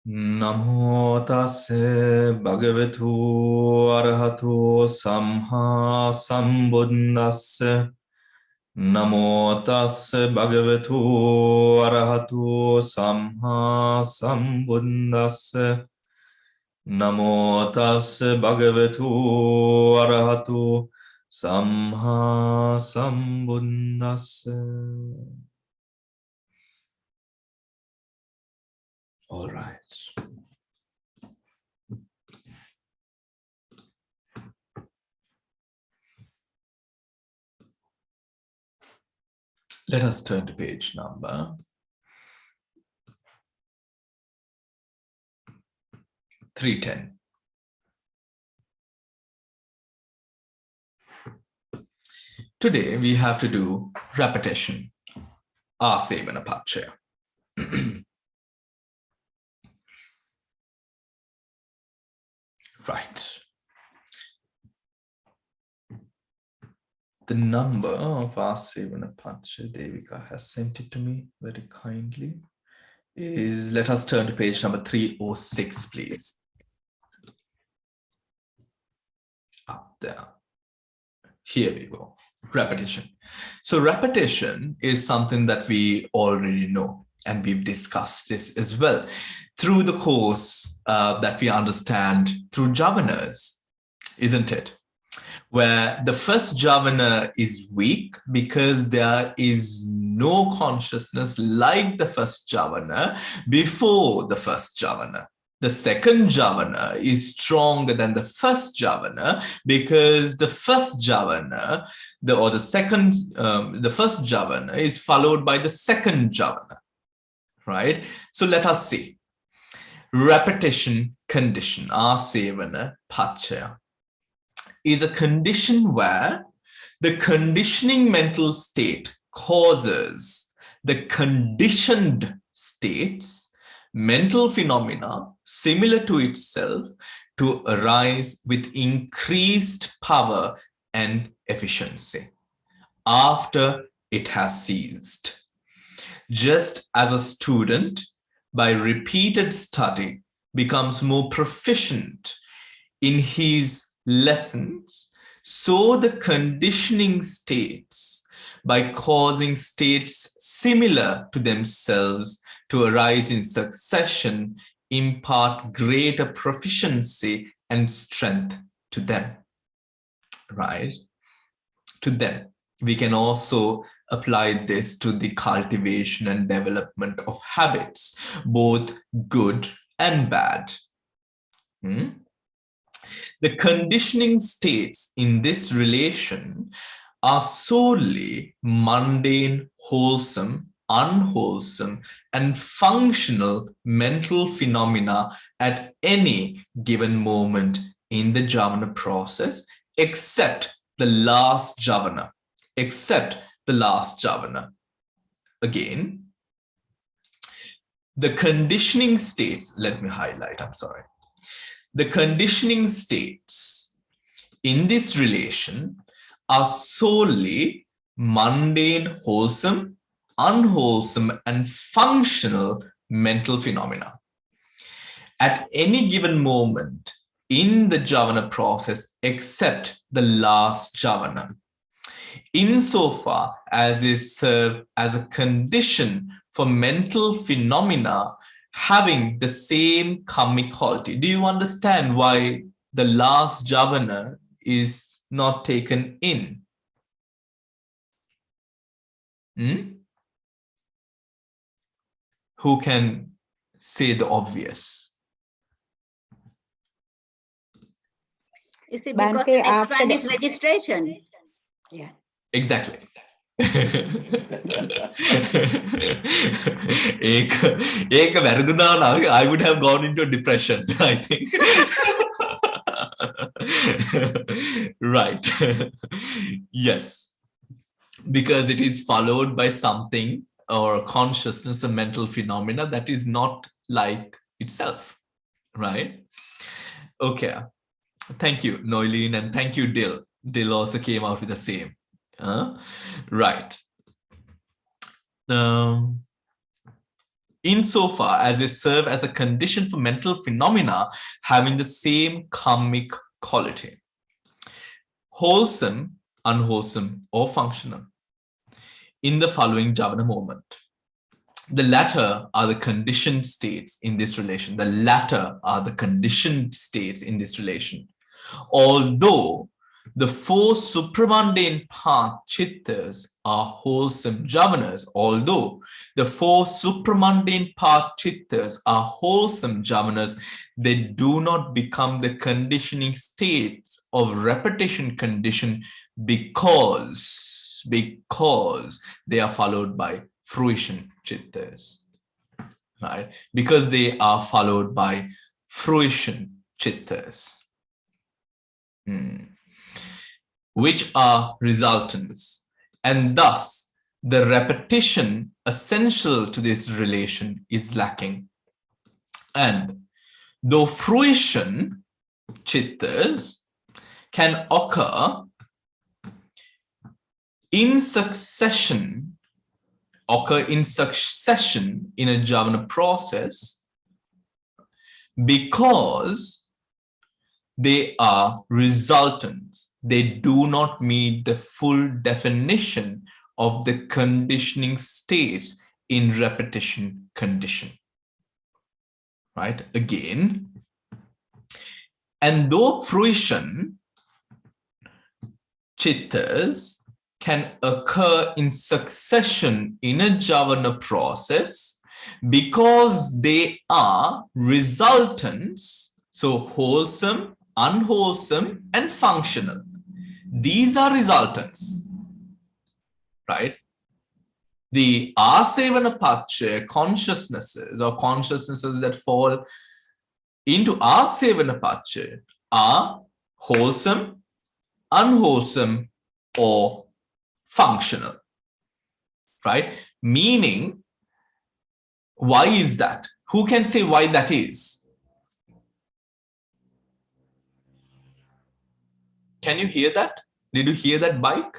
Namo tassa bhagavato arahato samma sambuddhassa. Namo tassa bhagavato arahato samma sambuddhassa. Namo tassa bhagavato arahato samma sambuddhassa. All right. Let us turn to page number 310. Today we have to do repetition, asevana pachaya. Right. The number of asevana pachaya, Devika has sent it to me very kindly, is, let us turn to page number 306, please. Up there. Here we go. Repetition. So repetition is something that we already know, and we've discussed this as well through the course that we understand through javanas, isn't it? Where the first javana is weak because there is no consciousness like the first javana before the first javana. The second javana is stronger than the first javana because the first javana, the first javana is followed by the second javana, right? So let us see. Repetition condition, asevana pachaya, is a condition where the conditioning mental state causes the conditioned states, mental phenomena similar to itself, to arise with increased power and efficiency after it has ceased. Just as a student, by repeated study, becomes more proficient in his lessons, so the conditioning states, by causing states similar to themselves to arise in succession, impart greater proficiency and strength to them, right? To them. We can also apply this to the cultivation and development of habits, both good and bad. The conditioning states in this relation are solely mundane, wholesome, unwholesome, and functional mental phenomena at any given moment in the javana process, except the last javana. Again, the conditioning states, let me highlight, I'm sorry. The conditioning states in this relation are solely mundane, wholesome, unwholesome, and functional mental phenomena at any given moment in the javana process except the last javana, insofar as is served as a condition for mental phenomena having the same karmic quality. Do you understand why the last javana is not taken in? Who can say the obvious? Is it because the next one is registration? Yeah. Exactly. I would have gone into depression, I think. Right. Yes. Because it is followed by something or consciousness, a mental phenomena that is not like itself. Right? Okay. Thank you, Noeline, and thank you, Dil. Dil also came out with the same. Right. insofar as they serve as a condition for mental phenomena having the same karmic quality. Wholesome, unwholesome, or functional. In the following Javana moment. The latter are the conditioned states in this relation. The latter are the conditioned states in this relation. Although the four supramundane path chittas are wholesome javanas, although the four supramundane path chittas are wholesome javanas, they do not become the conditioning states of repetition condition because they are followed by fruition chittas, right? Because they are followed by fruition chittas. Which are resultants, and thus the repetition essential to this relation is lacking. And though fruition chittas can occur in succession in a Javana process, because they are resultants, they do not meet the full definition of the conditioning states in repetition condition. Right? Again, and though fruition chittas can occur in succession in a Javana process, because they are resultants, so wholesome, unwholesome, and functional. These are resultants, right? The asevana pacha consciousnesses or consciousnesses that fall into asevana pacha are wholesome, unwholesome, or functional, right? Meaning, why is that? Who can say why that is? Can you hear that? Did you hear that bike?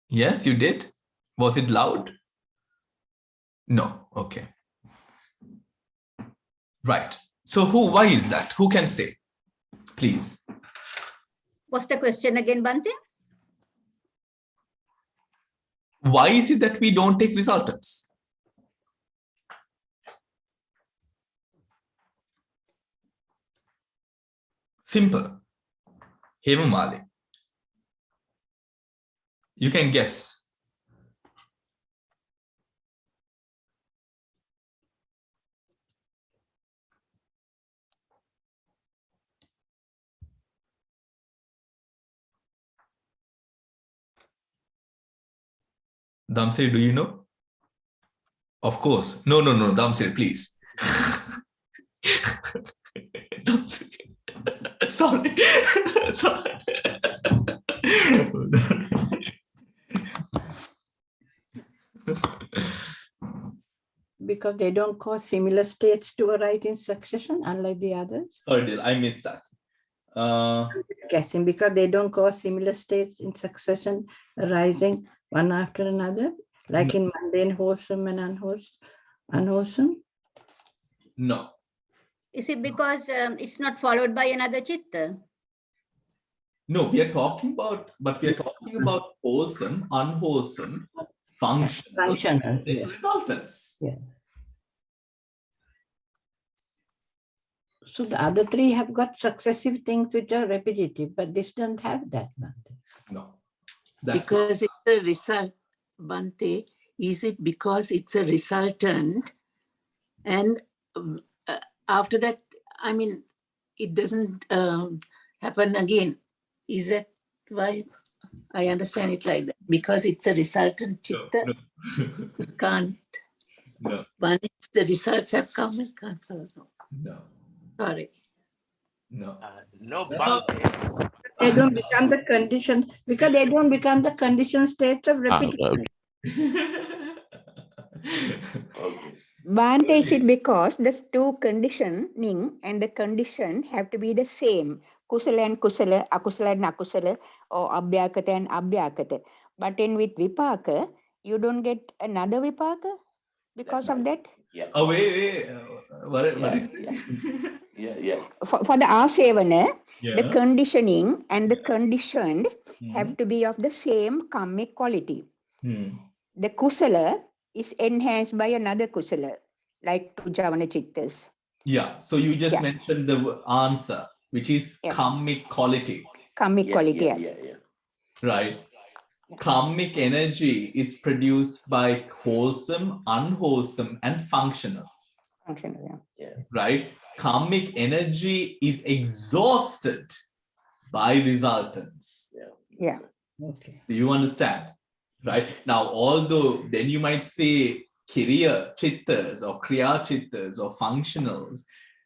Yes, you did. Was it loud? No. Okay. Right. So why is that? Who can say? Please. What's the question again, Bhante? Why is it that we don't take resultants? Simple. Hemamali. You can guess. Damsir, do you know? Of course. No, Damsir, please. Damsir. Sorry. Sorry. Because they don't cause similar states to arise in succession, unlike the others. Sorry, I missed that. Guessing because they don't cause similar states in succession arising one after another, like in mundane, wholesome and unwholesome. No. Is it because it's not followed by another chitta? No, we are talking about wholesome, unwholesome, functional Yes. resultants. Yeah. So the other three have got successive things which are repetitive, but this doesn't have that. No. Because it's a result, Bhante, is it because it's a resultant and after that, I mean, it doesn't happen again. Is that why I understand it like that? Because it's a resultant chitta, No. it can't. No. Once the results have come, it can't follow. No. Sorry. No. No, Bhante. They don't become the condition, because they don't become the condition states of repetition. Bhante, is it because the two conditioning and the condition have to be the same? Kusala and kusala, akusala and akusala, or abhyakata and abhyakata. But in with vipaka, you don't get another vipaka? because of that. Yeah. Oh, wait. What did you say? Yeah. For the asevana, the Yeah. conditioning and the conditioned Mhm. have to be of the same karmic quality. Hmm. The kusala is enhanced by another kusala, like two javana chittas. Yeah. So you just Yeah. mentioned the answer, which is Yeah. karmic quality, Karmic quality. Yeah. right? Yeah. Karmic energy is produced by wholesome, unwholesome, and functional, Functional, yeah. right? Karmic energy is exhausted by resultants. Yeah. Okay. Do you understand? Right? Now, although then you might say Kriya chittas or Kriya chittas or functionals,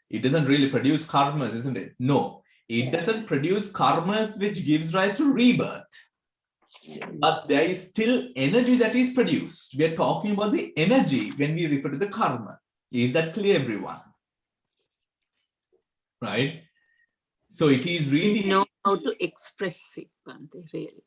it doesn't really produce karmas, isn't it? No, it doesn't produce karmas which gives rise to rebirth. But there is still energy that is produced. We are talking about the energy when we refer to the karma. Is that clear, everyone? Right? So it is really... We know how to express it, Bhante, really.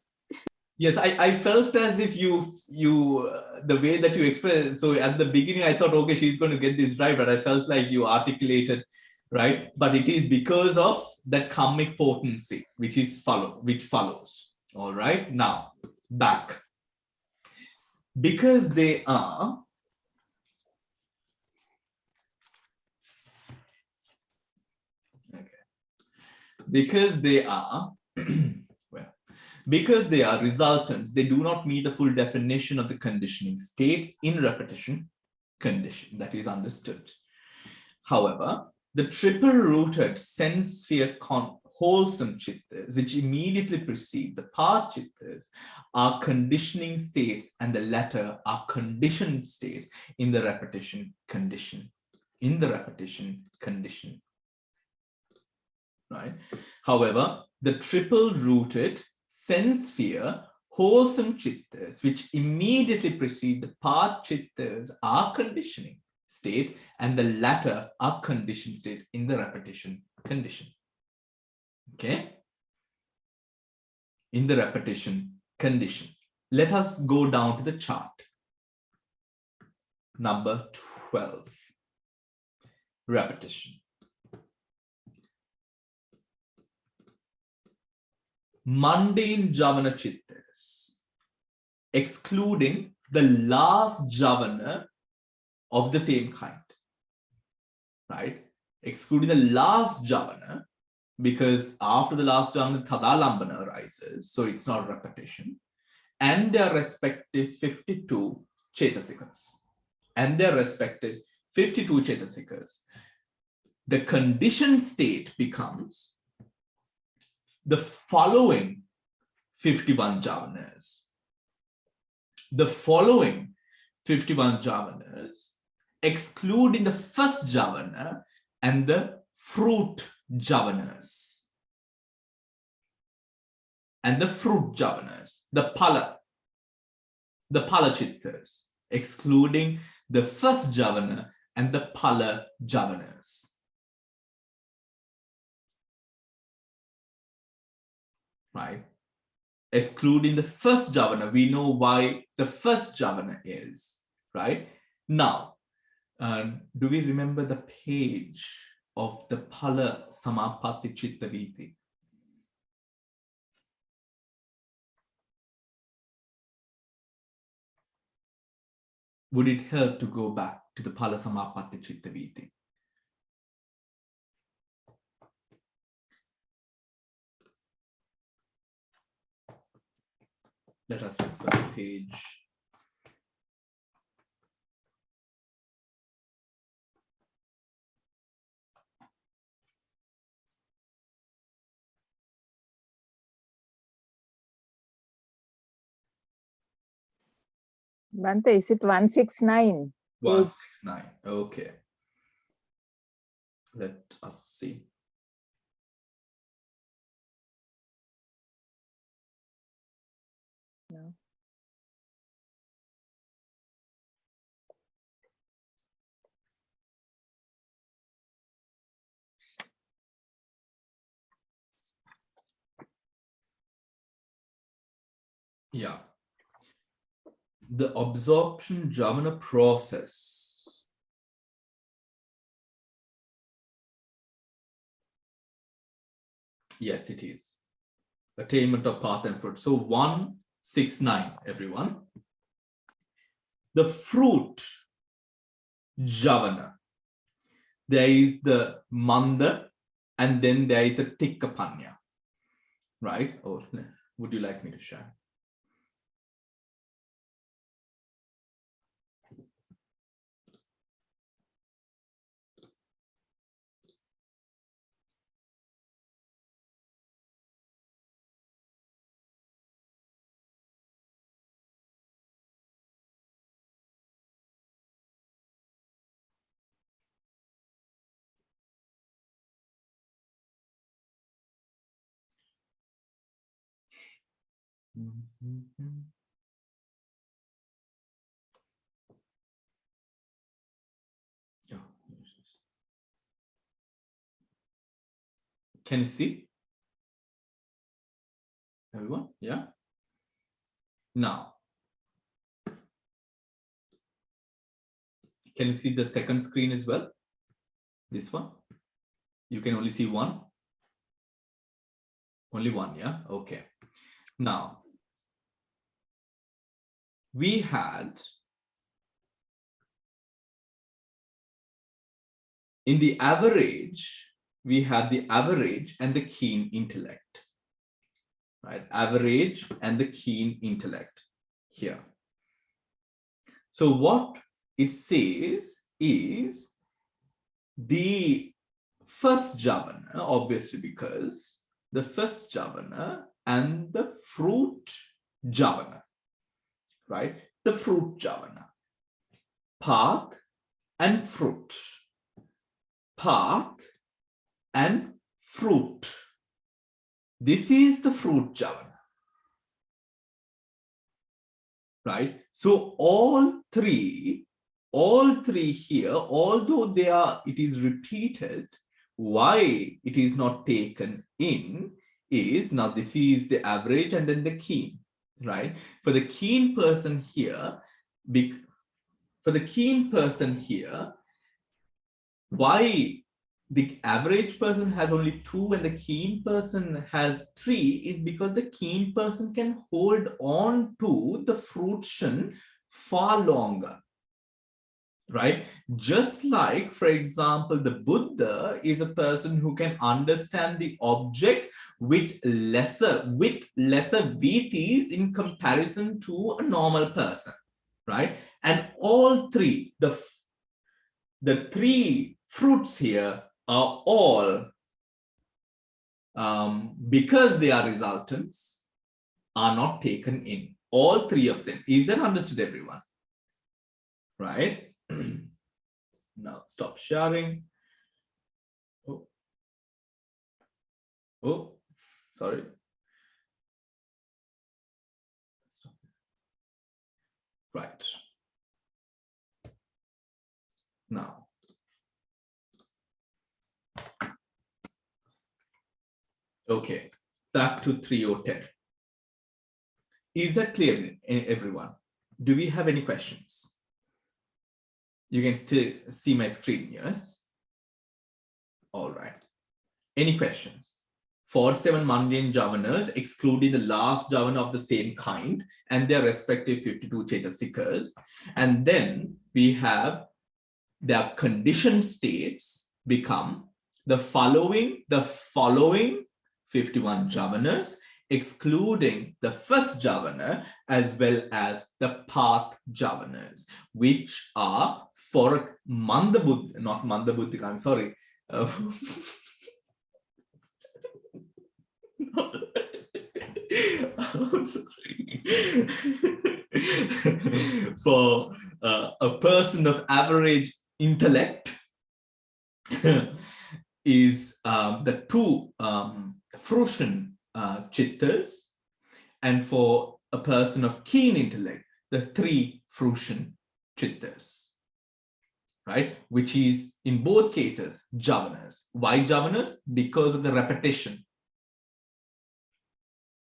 Yes, I felt as if the way that you express. So at the beginning, I thought, okay, she's going to get this right, but I felt like you articulated, right? But it is because of that karmic potency, which follows. All right. Now back, because they are. Okay. Because they are. Because they are resultants, they do not meet the full definition of the conditioning states in repetition condition that is understood. However, the triple-rooted sense sphere wholesome chittas, which immediately precede the path chittas, are conditioning states, and the latter are conditioned states in the repetition condition. In the repetition condition. Right? However, the triple-rooted sense sphere wholesome chittas, which immediately precede the path chittas, are conditioning state, and the latter are conditioned state in the repetition condition. Okay? In the repetition condition. Let us go down to the chart. Number 12. Repetition. Mundane javana chittas, excluding the last javana of the same kind, right? Excluding the last javana, because after the last javana, tadalambana arises, so it's not repetition, and their respective 52 chetasikas. And their respective 52 chetasikas. The conditioned state becomes the following 51 javanas. The following 51 javanas, excluding the first javana and the fruit javanas. And the fruit javanas, the pala chittas, excluding the first javana and the pala javanas. Right? Excluding the first javana, we know why the first javana is, right? Now, do we remember the page of the pala samapatti chitta viti? Would it help to go back to the pala samapatti chitta viti? Let us look for the page. Bhante, is it 169? 169. Okay. Let us see. No. Yeah. the absorption jhana process. Yes, it is. Attainment of path and fruit. So 169, everyone. The fruit jhana. There is the manda, and then there is a tikkapanya, right? Or would you like me to share? Can you see? Everyone? Yeah. Now, can you see the second screen as well? This one? You can only see one? Only one, yeah? Okay. Now, we had in the average, we have the average and the keen intellect, right? Average and the keen intellect here. So what it says is the first jhana, obviously, because the first jhana and the fruit jhana, right? The fruit jhana, path and fruit, path and fruit. This is the fruit jhana, right? So all three here, although it is repeated, why it is not taken in is, now this is the average and then the keen, right? For the keen person here, why the average person has only 2 and the keen person has 3 is because the keen person can hold on to the fruition far longer, right? Just like, for example, the Buddha is a person who can understand the object with lesser VTs in comparison to a normal person, right? And all three, the 3 fruits here are all, because they are resultants, are not taken in. All 3 of them. Is that understood, everyone? Right? Now stop sharing. Oh, sorry. Stop. Right. Now, okay, back to 3:10. Is that clear, everyone? Do we have any questions? You can still see my screen, yes? All right. Any questions? 47 mundane jhavanas, excluding the last jhavana of the same kind and their respective 52 cetasikas. And then we have their conditioned states become the following 51 jhavanas, excluding the first jhavana as well as the path jhavanas, which are for Mandabuddhika, not Mandabuddhika, I'm sorry. I'm sorry. For a person of average intellect is the 2 fruition chittas, and for a person of keen intellect, the 3 fruition chittas, right? Which is in both cases jhavanas. Why jhavanas? Because of the repetition.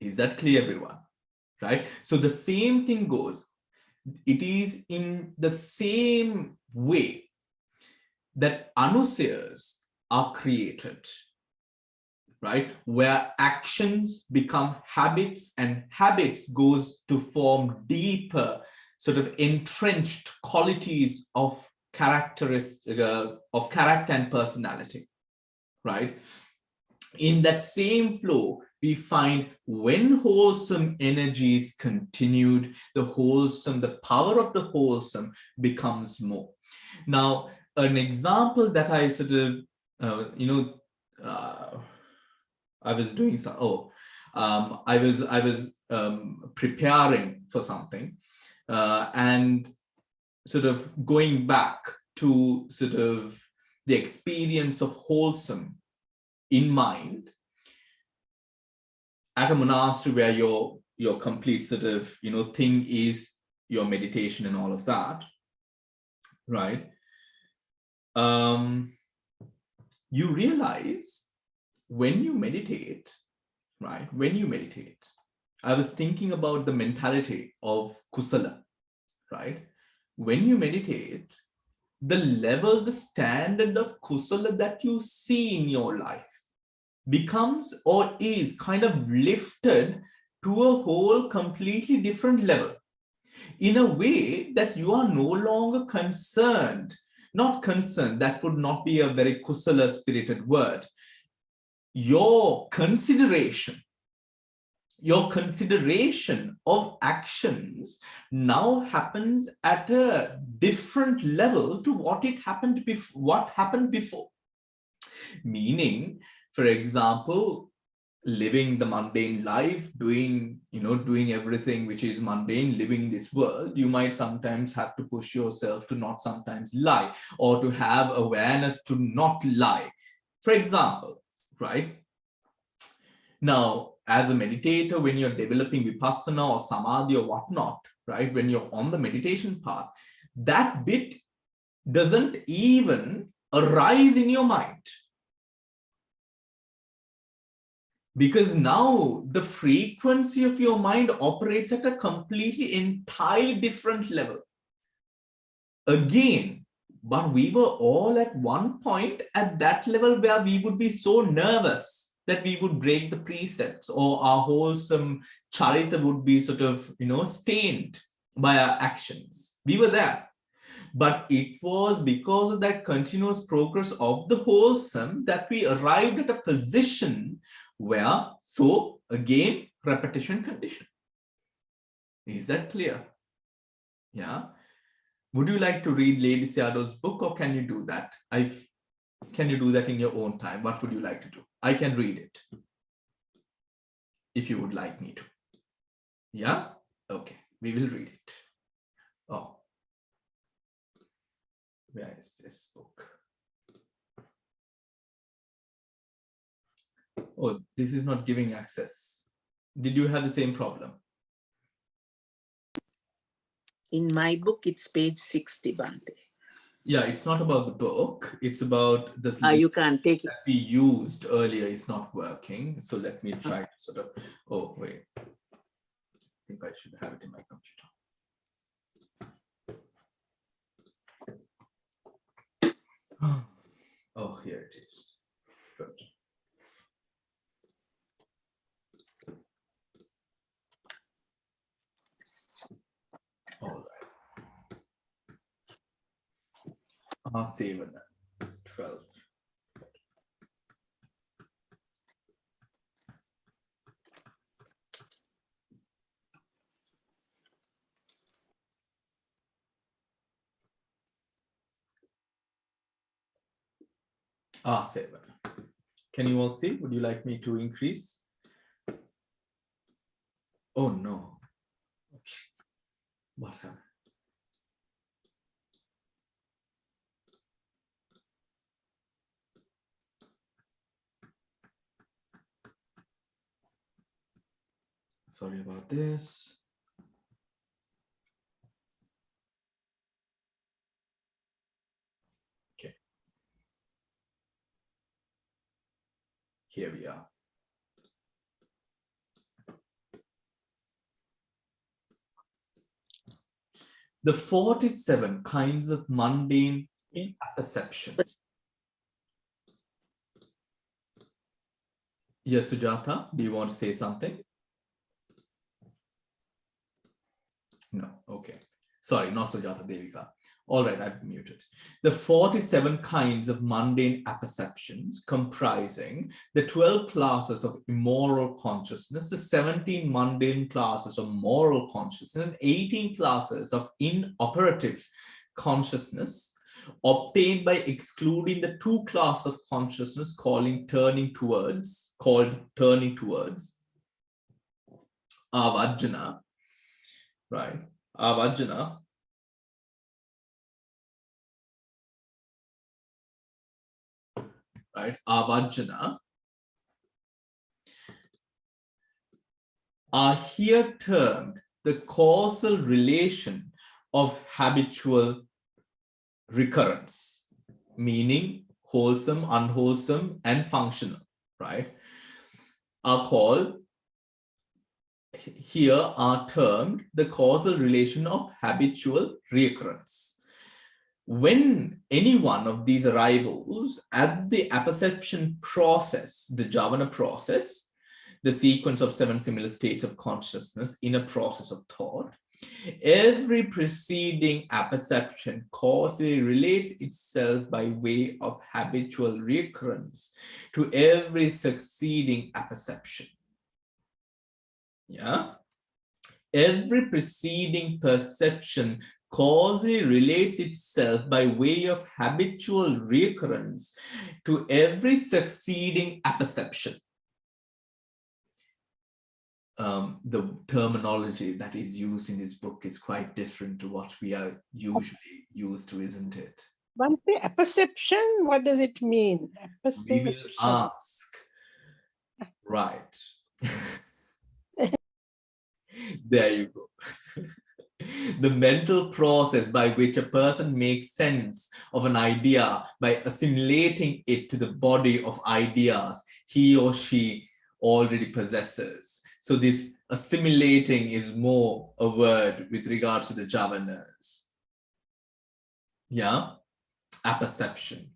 Is that clear, everyone? Right? So the same thing goes. It is in the same way that anusayas are created, right? Where actions become habits and habits goes to form deeper sort of entrenched qualities of character and personality, right? In that same flow, we find when wholesome energy is continued, the power of the wholesome becomes more. Now, an example that I sort of, I was doing some, I was preparing for something and sort of going back to sort of the experience of wholesome in mind at a monastery where your complete sort of thing is your meditation and all of that, right? You realize when you meditate, right? When you meditate, I was thinking about the mentality of kusala, right? When you meditate, the level, the standard of kusala that you see in your life becomes or is kind of lifted to a whole completely different level, in a way that you are no longer concerned, that would not be a very kusala spirited word. Your consideration of actions now happens at a different level to what happened before. Meaning, for example, living the mundane life, doing everything which is mundane, living in this world, you might sometimes have to push yourself to not sometimes lie, or to have awareness to not lie, for example, right? Now, as a meditator, when you're developing vipassana or samadhi or whatnot, right, when you're on the meditation path, that bit doesn't even arise in your mind. Because now the frequency of your mind operates at a completely entirely different level. Again, but we were all at one point at that level where we would be so nervous that we would break the precepts, or our wholesome charita would be sort of, stained by our actions. We were there. But it was because of that continuous progress of the wholesome that we arrived at a position where, so again, repetition condition. Is that clear? Yeah. Would you like to read Lady Seado's book, or can you do that? Can you do that in your own time? What would you like to do? I can read it if you would like me to. Yeah? Okay, we will read it. Oh. Where is this book? Oh, this is not giving access. Did you have the same problem? In my book, it's page 60, Bhante. Yeah, it's not about the book. It's about this. You can't take it. That we used earlier is not working. So let me try to sort of, oh, wait. I think I should have it in my computer. Oh, here it is. Good. All right. 7, 12. R7. Can you all see? Would you like me to increase? Oh no. Okay. What happened? Sorry about this. Okay. Here we are. The 47 kinds of mundane perceptions. Yes, Sujata, do you want to say something? No, okay. Sorry, not Sujata, Devika. All right, I've muted. The 47 kinds of mundane apperceptions comprising the 12 classes of immoral consciousness, the 17 mundane classes of moral consciousness, and 18 classes of inoperative consciousness obtained by excluding the 2 classes of consciousness called turning towards, avajjana, right? Avajjana, right? Avajjana are here termed the causal relation of habitual recurrence, meaning wholesome, unwholesome, and functional, right? Are called, here are termed the causal relation of habitual recurrence. When any one of these arrivals at the apperception process, the Javana process, the sequence of 7 similar states of consciousness in a process of thought, every preceding apperception causally relates itself by way of habitual recurrence to every succeeding apperception. Yeah, every preceding perception causally relates itself by way of habitual recurrence to every succeeding apperception. The terminology that is used in this book is quite different to what we are usually used to, isn't it? Bhante, apperception, what does it mean? We will ask. Right. There you go. The mental process by which a person makes sense of an idea by assimilating it to the body of ideas he or she already possesses. So this assimilating is more a word with regards to the Javanas. Yeah, apperception.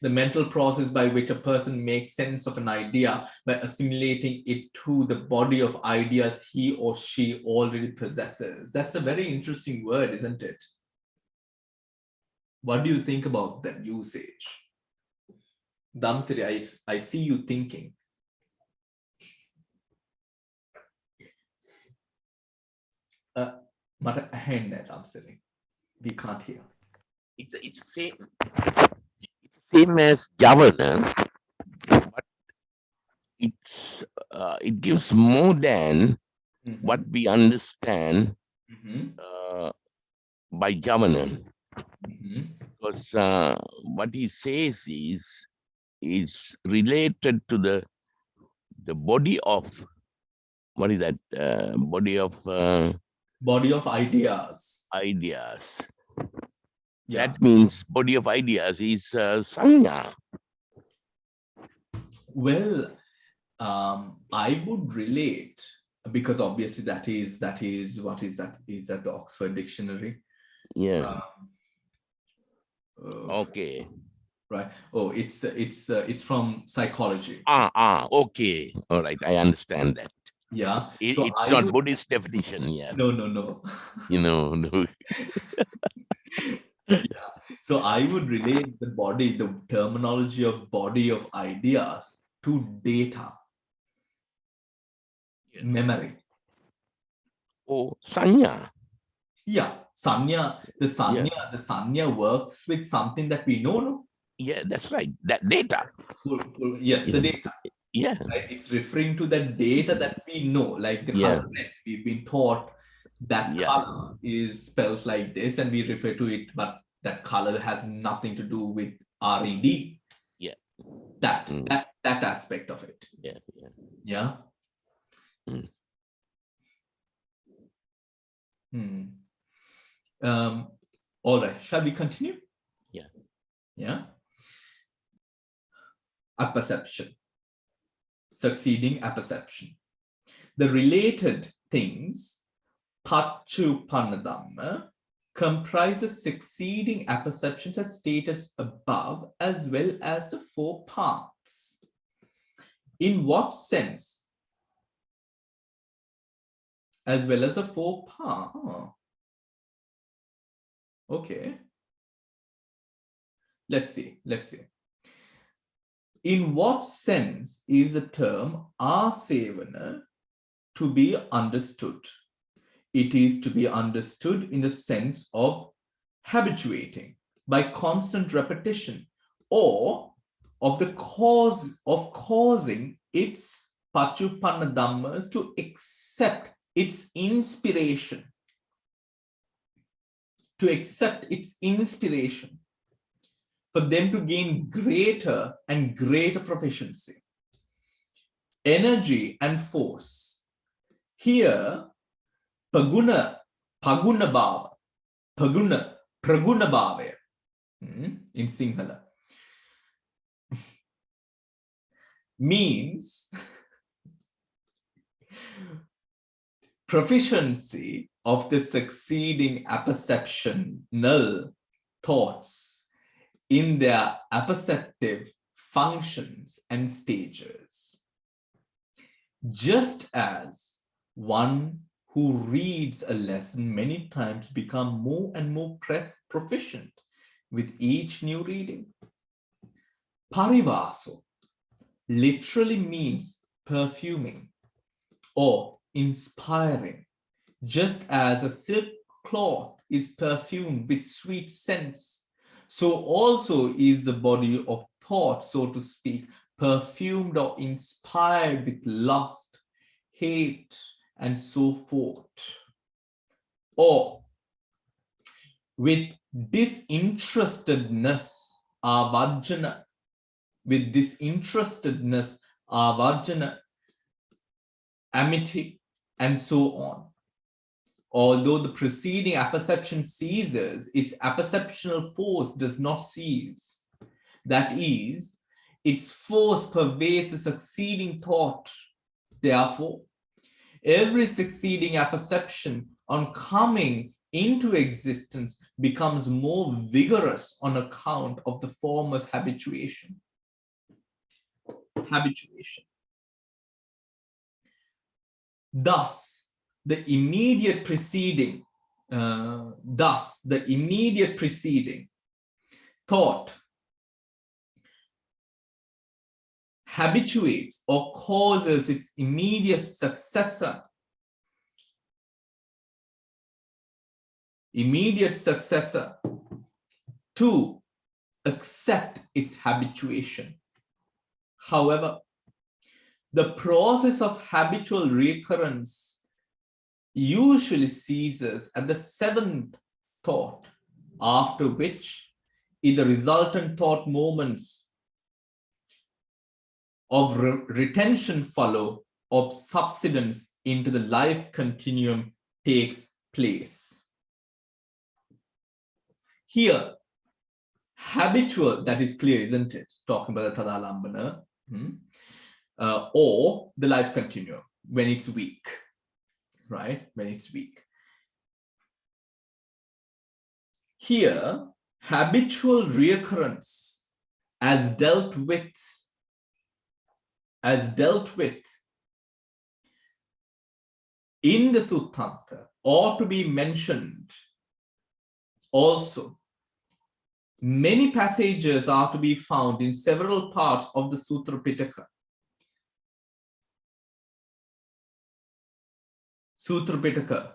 The mental process by which a person makes sense of an idea by assimilating it to the body of ideas he or she already possesses. That's a very interesting word, isn't it? What do you think about that usage? Damsiri, I see you thinking. Mata hand at Damsiri. We can't hear. It's same as Javana, but it gives more than what we understand by Javana. Because what he says is related to the body of, what is that? Body of ideas. Ideas. Yeah. That means body of ideas is sanya. Well, I would relate, because obviously that is what is that? Is that the Oxford Dictionary? Yeah. Okay. Right. Oh, it's from psychology. Okay. All right. I understand that. Yeah. It's not Buddhist definition. Yeah. No. No. Yeah. So I would relate the terminology of body of ideas to data, memory. Oh, sanya. Yeah, sanya. The sanya works with something that we know. No? Yeah, that's right. That data. Yes, the data. Yeah. Right? It's referring to the data that we know, like the color red. We've been taught that color is spelled like this, and we refer to it, but that color has nothing to do with RED. Yeah. That aspect of it. Yeah. Yeah. All right. Shall we continue? Yeah. Yeah. Apperception. Succeeding apperception. The related things, Pannavamsa, comprises succeeding apperceptions as stated above, as well as the 4 parts. In what sense? As well as the 4 parts. Okay. Let's see. In what sense is the term asevana to be understood? It is to be understood in the sense of habituating by constant repetition, or of the cause of causing its Pachupanna Dhammas to accept its inspiration. To accept its inspiration, for them to gain greater and greater proficiency. Energy and force. Here, praguna bhava in Sinhala means proficiency of the succeeding apperceptional thoughts in their apperceptive functions and stages. Just as one who reads a lesson many times become more and more proficient with each new reading. Parivaso literally means perfuming or inspiring, just as a silk cloth is perfumed with sweet scents, so also is the body of thought, so to speak, perfumed or inspired with lust, hate, and so forth. Or with disinterestedness, avarjana, amity, and so on. Although the preceding apperception ceases, its apperceptional force does not cease. That is, its force pervades the succeeding thought. Therefore, every succeeding apperception on coming into existence becomes more vigorous on account of the former's habituation. Thus, the immediate preceding thought habituates or causes its immediate successor to accept its habituation. However, the process of habitual recurrence usually ceases at the 7th thought, after which, in the resultant thought moments of retention follow, of subsidence into the life continuum takes place. Here, habitual, that is clear, isn't it? Talking about the Tadalambana, or the life continuum when it's weak, right? When it's weak. Here, habitual reoccurrence as dealt with in the Suttanta ought to be mentioned also. Many passages are to be found in several parts of the Sutra Pitaka. Sutra Pitaka.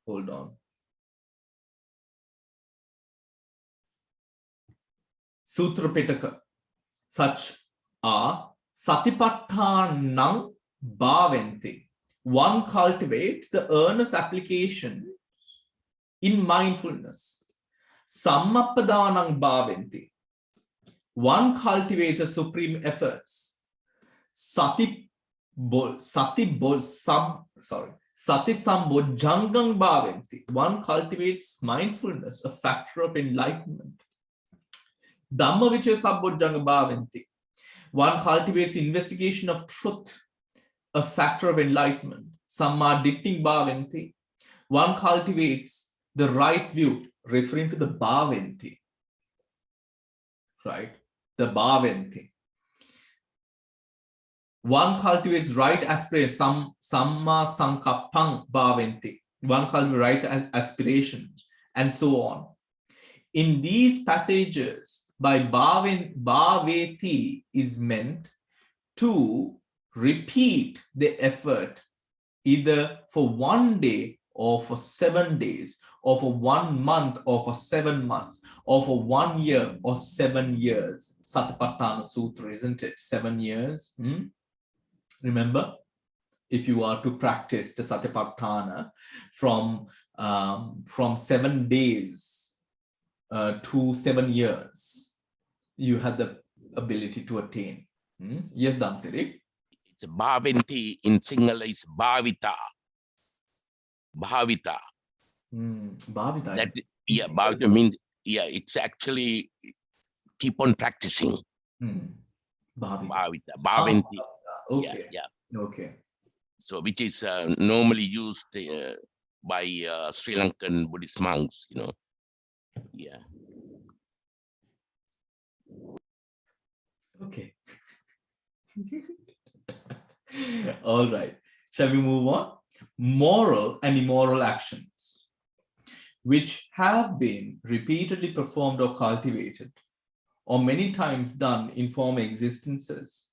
Hold on. Sutra Pitaka. Such are Satipattanang Bhavanti. One cultivates the earnest application in mindfulness. Sammappadanang Bhavanti. One cultivates the supreme efforts. Sati Sambojjhangam Bhavanti. One cultivates mindfulness, a factor of enlightenment. Dhamma Vichaya Sambojjhanga Bhavanti. One cultivates investigation of truth, a factor of enlightenment. Samma Ditting Bhavanti. One cultivates the right view, referring to the bhaventi, right? The bhaventi. One cultivates right aspiration, samma sankappang bhaventi. One cultivates right aspirations, and so on. In these passages, by bhaveti is meant to repeat the effort either for 1 day or for 7 days, or for 1 month or for 7 months, or for 1 year or 7 years. Satipatthana Sutra, isn't it? 7 years. Remember, if you are to practice the Satipatthana from 7 days to 7 years, you have the ability to attain. Yes, Damsiri? It's bhavanti in Sinhala is bhavita. Bhavita. Bhavita. That, yeah, bhavita means, yeah, it's actually keep on practicing. Bhavita. Bhavanti. Okay. Yeah. Okay. So which is normally used by Sri Lankan Buddhist monks, you know. Yeah. Okay. All right. Shall we move on? Moral and immoral actions, which have been repeatedly performed or cultivated, or many times done in former existences,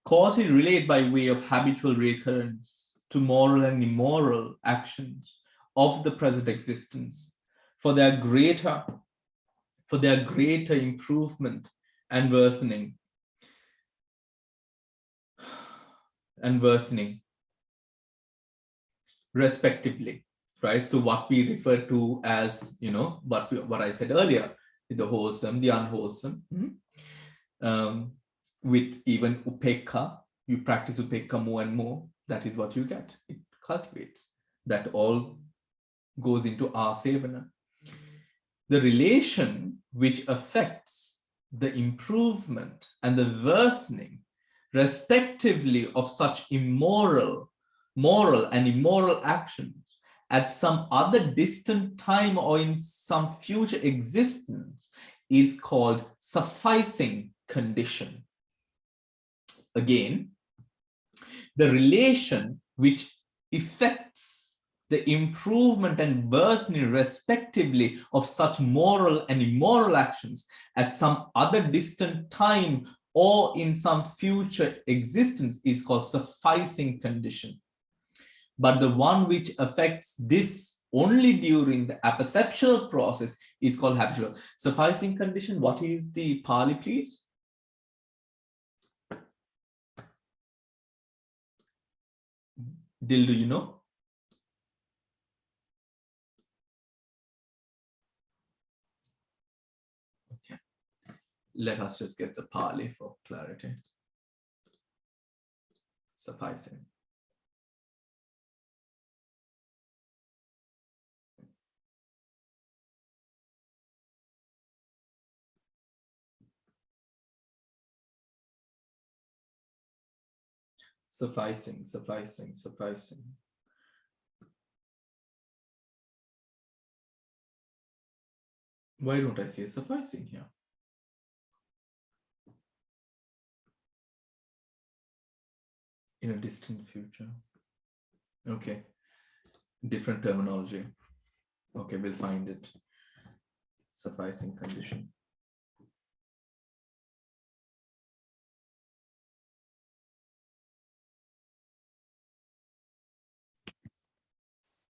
causally relate by way of habitual recurrence to moral and immoral actions of the present existence for their greater improvement and worsening respectively, right? So what we refer to as, what I said earlier, the wholesome, the unwholesome, with even upekha, you practice upekha more and more, that is what you get. It cultivates. That all goes into asevana. The relation which affects the improvement and the worsening, respectively, of such moral and immoral actions at some other distant time or in some future existence is called sufficing condition. Again, the relation which affects the improvement and worsening respectively of such moral and immoral actions at some other distant time or in some future existence is called sufficing condition. But the one which affects this only during the apperceptual process is called habitual. Sufficing condition, what is the Pali, please? Dil, do you know? Okay. Let us just get the Pali for clarity. Sufficing. Sufficing. Why don't I see sufficing here? In a distant future. Okay. Different terminology. Okay, we'll find it. Sufficing condition.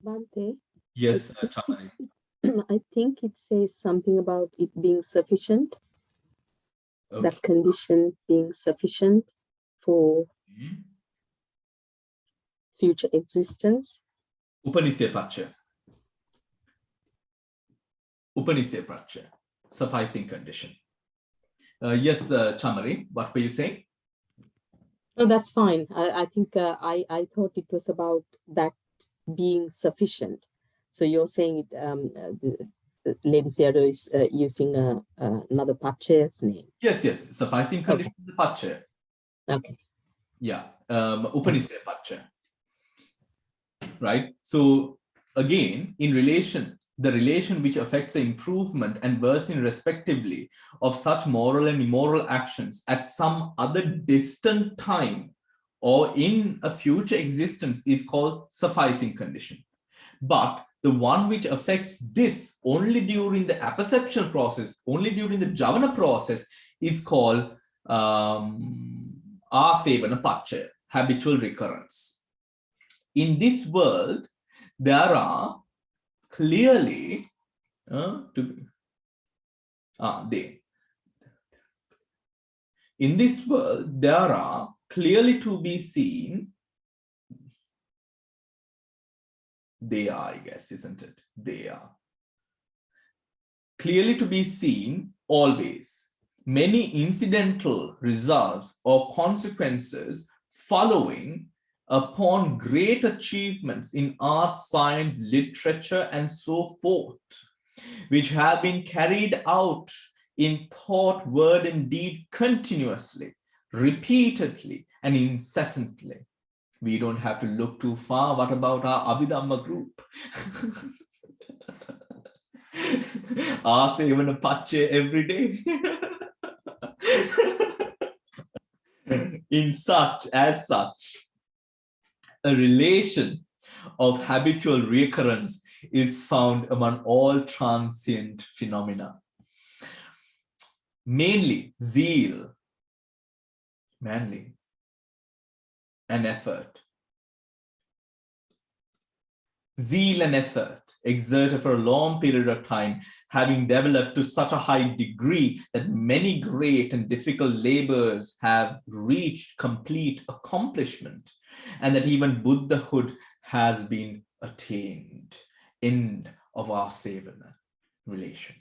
Bhante, Yes, Chamari. I think it says something about it being sufficient, Okay. that condition being sufficient for future existence. Upanisya Pracha. Sufficing condition. Yes, Chamari, what were you saying? No, that's fine. I think I thought it was about that being sufficient. So you're saying it, the Lady Seattle is using another Pache's name. Yes. Sufficing condition is Pacha. Okay. Yeah. Upanisya Pacha. Right. So again, in relation the relation which affects the improvement and worsening respectively of such moral and immoral actions at some other distant time or in a future existence is called sufficing condition. But the one which affects this only during the apperception process, only during the javana process, is called asevana pachaya, habitual recurrence. In this world, there are clearly in this world, there are clearly to be seen, they are, I guess, isn't it? They are clearly to be seen always many incidental results or consequences following upon great achievements in art, science, literature, and so forth, which have been carried out in thought, word, and deed continuously, repeatedly, and incessantly. We don't have to look too far. What about our Abhidhamma group? Asevana pachaya every day. In such, as such, a relation of habitual recurrence is found among all transient phenomena. Mainly zeal, manly, and effort. Zeal and effort exerted for a long period of time, having developed to such a high degree that many great and difficult labors have reached complete accomplishment, and that even Buddhahood has been attained. End of our Asevana relation.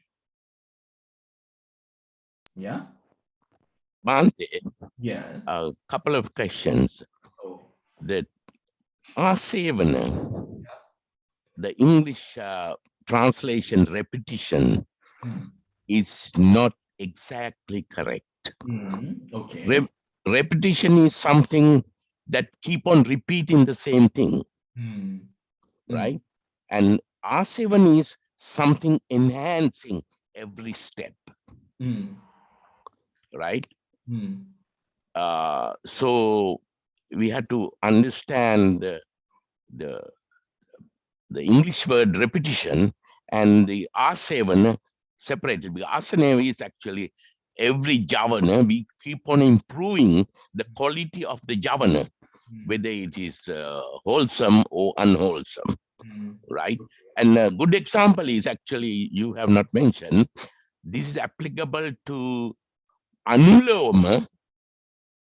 Yeah? Bhante, Yeah. a couple of questions. Oh. That Asevana, the English translation repetition is not exactly correct. Okay. Repetition is something that keep on repeating the same thing, right? And Asevana is something enhancing every step, right? So we have to understand the English word repetition and the asevana separated, because asana is actually every javana, we keep on improving the quality of the javana, whether it is wholesome or unwholesome, right? And a good example is actually, you have not mentioned, this is applicable to anuloma,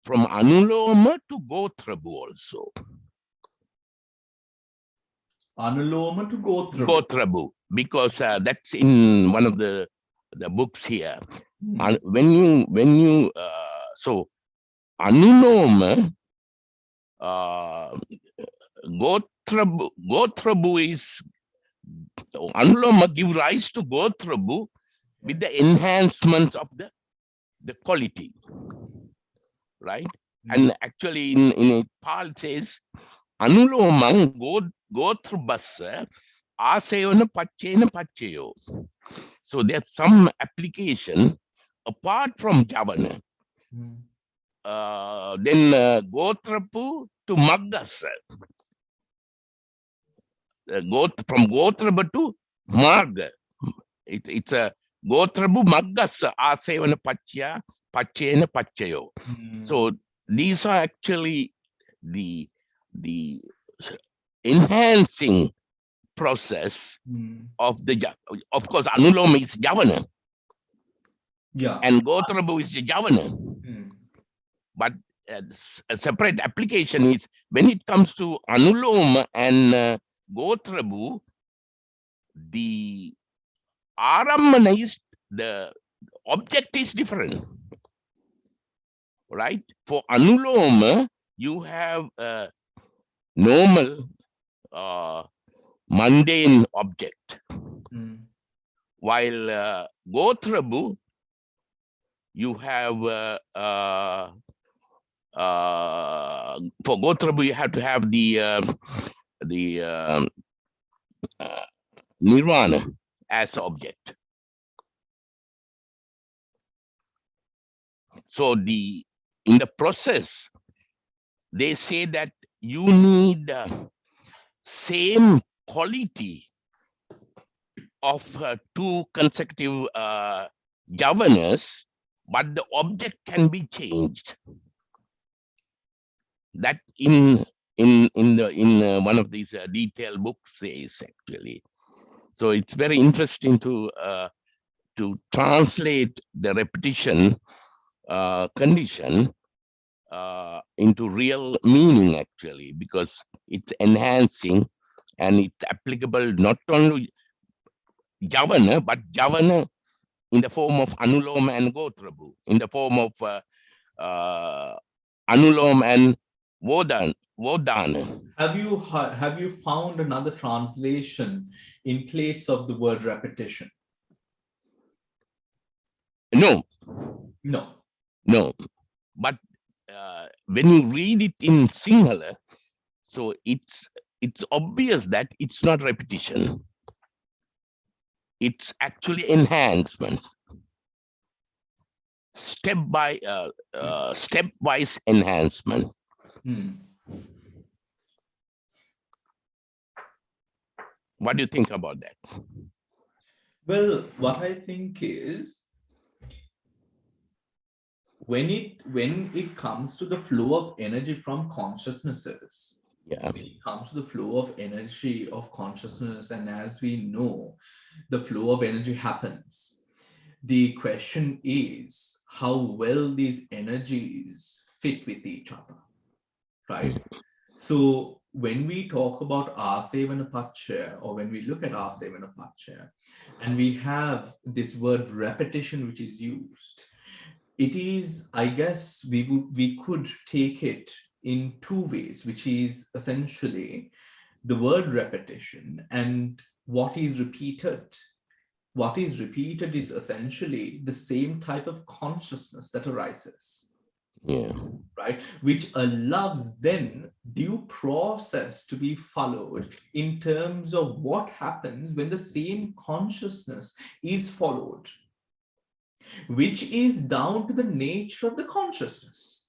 from anuloma to gotrabu also. Anuloma to Gotrabu. Gotrabu, because that's in one of the books here. And when you so anuloma, gotrabu is, anuloma give rise to gotrabu with the enhancements of the quality, right? And actually in Paul says anulomang gotrubassa asevana pachena pachayo. So there's some application apart from javana. Then gotrapu to maggasa. From gotraba to marga. It's a gotrabu maggasa asevana pachya pachena pachayo. So these are actually the enhancing process of the, of course, anuloma is javana. Yeah. And gotrabu is the javana. But a separate application is when it comes to anuloma and gotrabu, the aramana is, the object is different, right? For anuloma, you have a normal mundane object, while gotrabu, you have for gotrabu you have to have the nirvana, as object. So in the process, they say that you need same quality of two consecutive governors, but the object can be changed. That in one of these detailed books says actually. So it's very interesting to translate the repetition condition into real meaning actually, because it's enhancing and it's applicable not only governor, but governor in the form of Anuloma and Gotrabhu, in the form of Anulom and Vodana. Have you found another translation in place of the word repetition? No. No. But when you read it in Sinhala, so it's obvious that it's not repetition. It's actually enhancement. Stepwise enhancement. What do you think about that? Well, what I think is, when it comes to the flow of energy from consciousnesses, when it comes to the flow of energy of consciousness, and as we know, the flow of energy happens. The question is how well these energies fit with each other, right? So when we talk about Asevana Pachya, or when we look at Asevana Pachya, and we have this word repetition which is used, it is, I guess, we could take it in two ways, which is essentially the word repetition and what is repeated. What is repeated is essentially the same type of consciousness that arises. Right, which allows then due process to be followed in terms of what happens when the same consciousness is followed, which is down to the nature of the consciousness.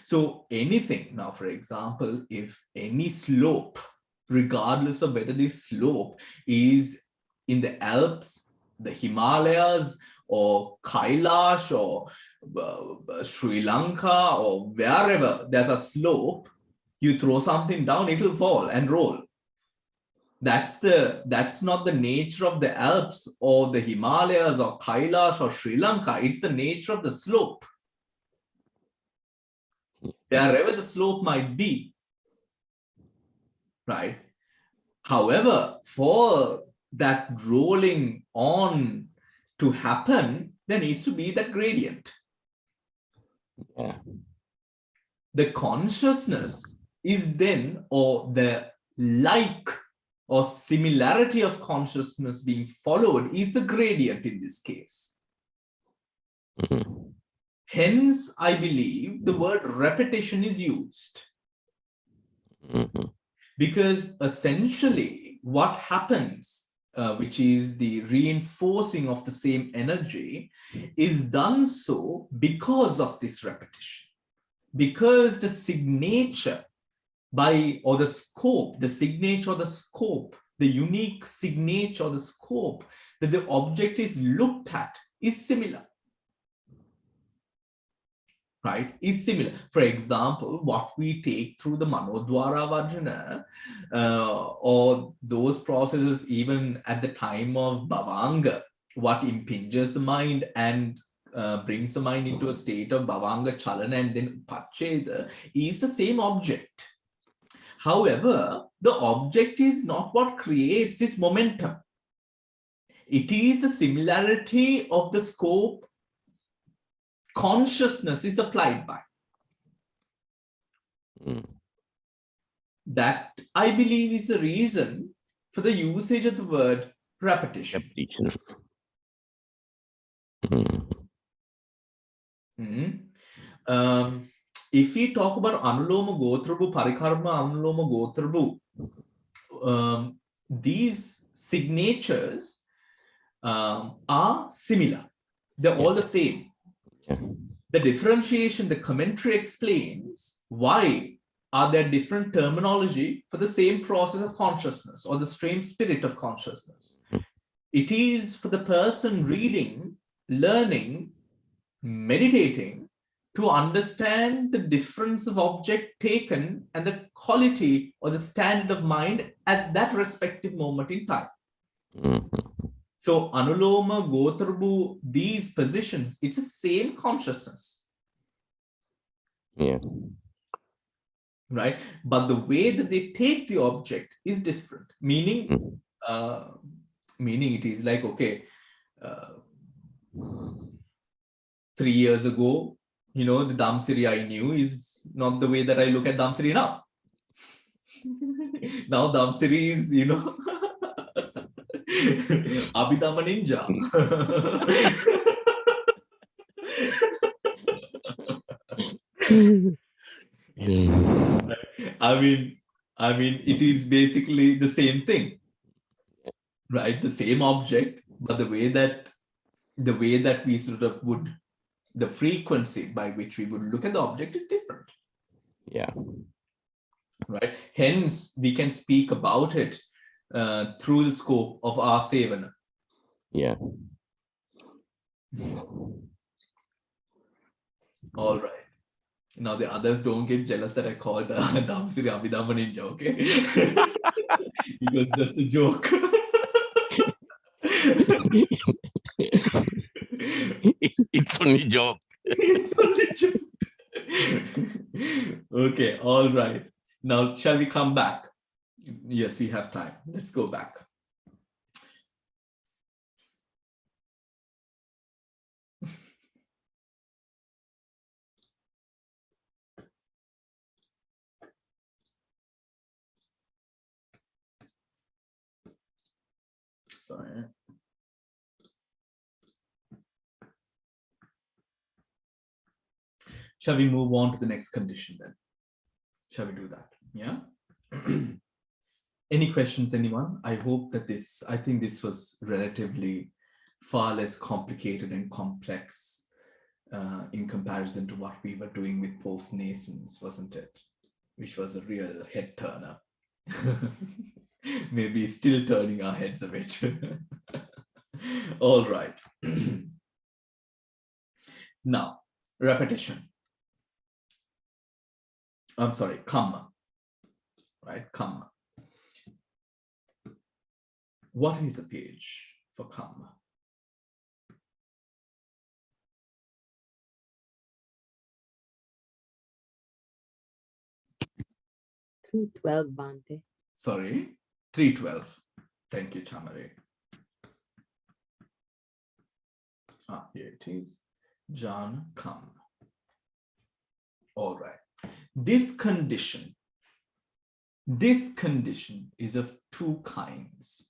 So anything, now for example, if any slope, regardless of whether this slope is in the Alps, the Himalayas, or Kailash, or Sri Lanka, or wherever there's a slope, you throw something down, it will fall and roll. That's not the nature of the Alps or the Himalayas or Kailash or Sri Lanka. It's the nature of the slope. Wherever the slope might be, right? However, for that rolling on to happen, there needs to be that gradient. The consciousness is then, or the like or similarity of consciousness being followed is the gradient in this case. Hence, I believe the word repetition is used. Because essentially what happens, which is the reinforcing of the same energy, is done so because of this repetition. Because the signature or the scope, the signature or the scope, the unique signature or the scope that the object is looked at is similar. Right, is similar. For example, what we take through the Manodwara Vajana, or those processes even at the time of Bhavanga, what impinges the mind and brings the mind into a state of Bhavanga Chalana and then Pacheda is the same object. However, the object is not what creates this momentum. It is the similarity of the scope consciousness is applied by. That, I believe, is the reason for the usage of the word repetition. if we talk about Anuloma Gotrabu, Parikarma Anuloma Gotrabu, these signatures are similar. They're all the same. The differentiation, the commentary explains why are there different terminology for the same process of consciousness or the same spirit of consciousness. It is for the person reading, learning, meditating to understand the difference of object taken and the quality or the standard of mind at that respective moment in time. So Anuloma, Gotrabu, these positions, it's the same consciousness. Right? But the way that they take the object is different. Meaning, meaning it is like, okay, 3 years ago, you know, the Dhamsiri I knew is not the way that I look at Dhamsiri now. Now Dhamsiri is, you know, Abhidhamma ninja. I mean, it is basically the same thing, right? The same object, but the way that we sort of would, the frequency by which we would look at the object is different. Yeah. Right. Hence, we can speak about it through the scope of our sevana. Yeah. All right. Now the others don't get jealous that I called Dhamsiri Abhidhamma ninja, okay? It was just a joke. It's only joke. It's only joke. Okay, all right. Now, shall we come back? Yes, we have time. Let's go back. Sorry. Shall we move on to the next condition then? Shall we do that? Yeah. Any questions, anyone? I hope that I think this was relatively far less complicated and complex in comparison to what we were doing with post-nasons, wasn't it? Which was a real head turner. Maybe still turning our heads a bit. All right. Now, repetition. I'm sorry, kamma. Right, kamma. What is a page for kamma? 312, Bhante. Sorry, 312. Thank you, Chamari. Here it is. Jhana kamma. All right. This condition is of two kinds.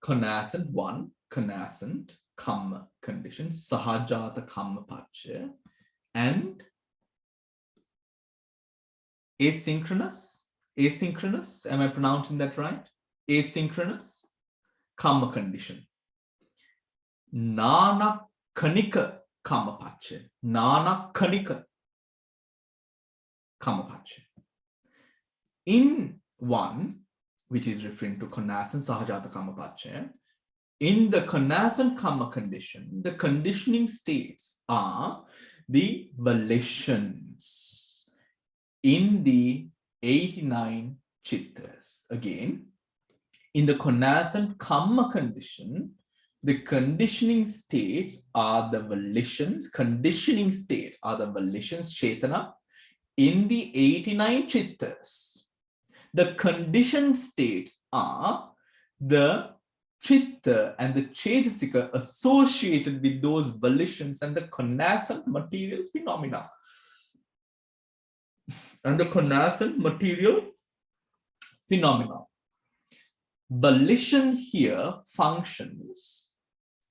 Connascent, one, connascent kamma condition, sahajata kamma paccaya, and asynchronous, am I pronouncing that right? Asynchronous kamma condition. Nana kanika kamma paccaya, nana kanika kamma paccaya. In one, which is referring to connascent sahajata kamma paccaya, in the connascent kamma condition, the conditioning states are the volitions in the 89 chittas. Again, in the connascent kamma condition, the conditioning states are the volitions, conditioning state are the volitions, chetana, in the 89 chittas. The conditioned states are the chitta and the chetasika associated with those volitions and the connascent material phenomena. And the connascent material phenomena. Volition here functions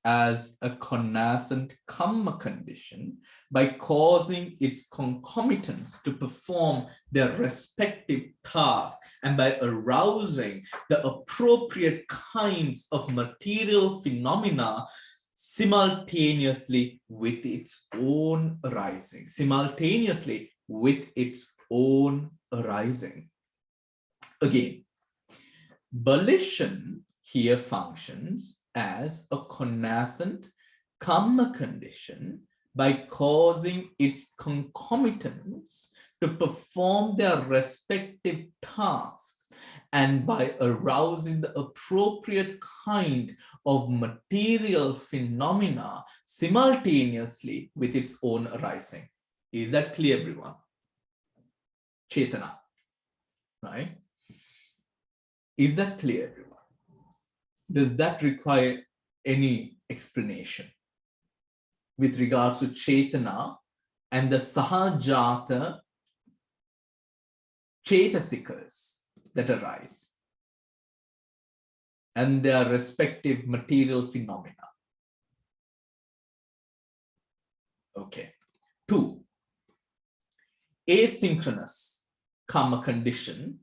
as a connascent karma condition by causing its concomitants to perform their respective tasks and by arousing the appropriate kinds of material phenomena simultaneously with its own arising. Simultaneously with its own arising. Again, volition here functions as a connascent karma condition by causing its concomitants to perform their respective tasks and by arousing the appropriate kind of material phenomena simultaneously with its own arising. Is that clear, everyone? Chetana, right? Is that clear, everyone? Does that require any explanation with regards to Chetana and the Sahajata Chetasikas that arise and their respective material phenomena? Okay. 2. Asynchronous karma condition.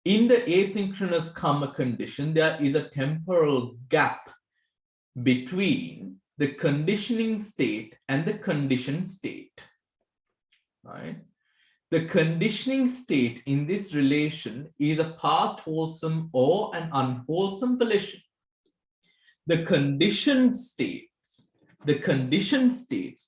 In the asynchronous karma condition, there is a temporal gap between the conditioning state and the conditioned state, right? The conditioning state in this relation is a past wholesome or an unwholesome volition. The conditioned states, the conditioned state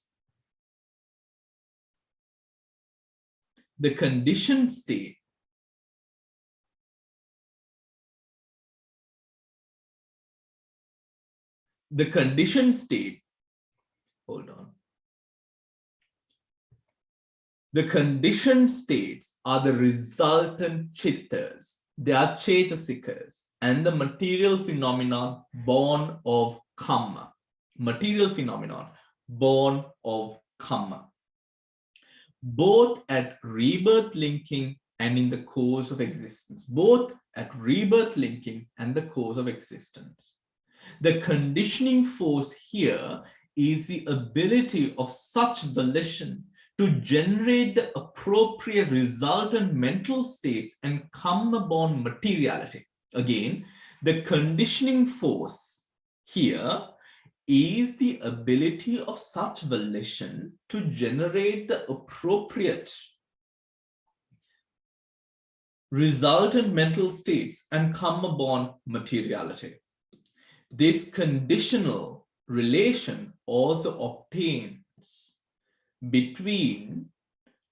hold on. The conditioned states are the resultant chittas. They are chetasikas and the material phenomenon born of karma. Material phenomenon born of karma. Both at rebirth linking and in the course of existence. Both at rebirth linking and the course of existence. The conditioning force here is the ability of such volition to generate the appropriate resultant mental states and karma-born materiality. Again, the conditioning force here is the ability of such volition to generate the appropriate resultant mental states and karma-born materiality. This conditional relation also obtains between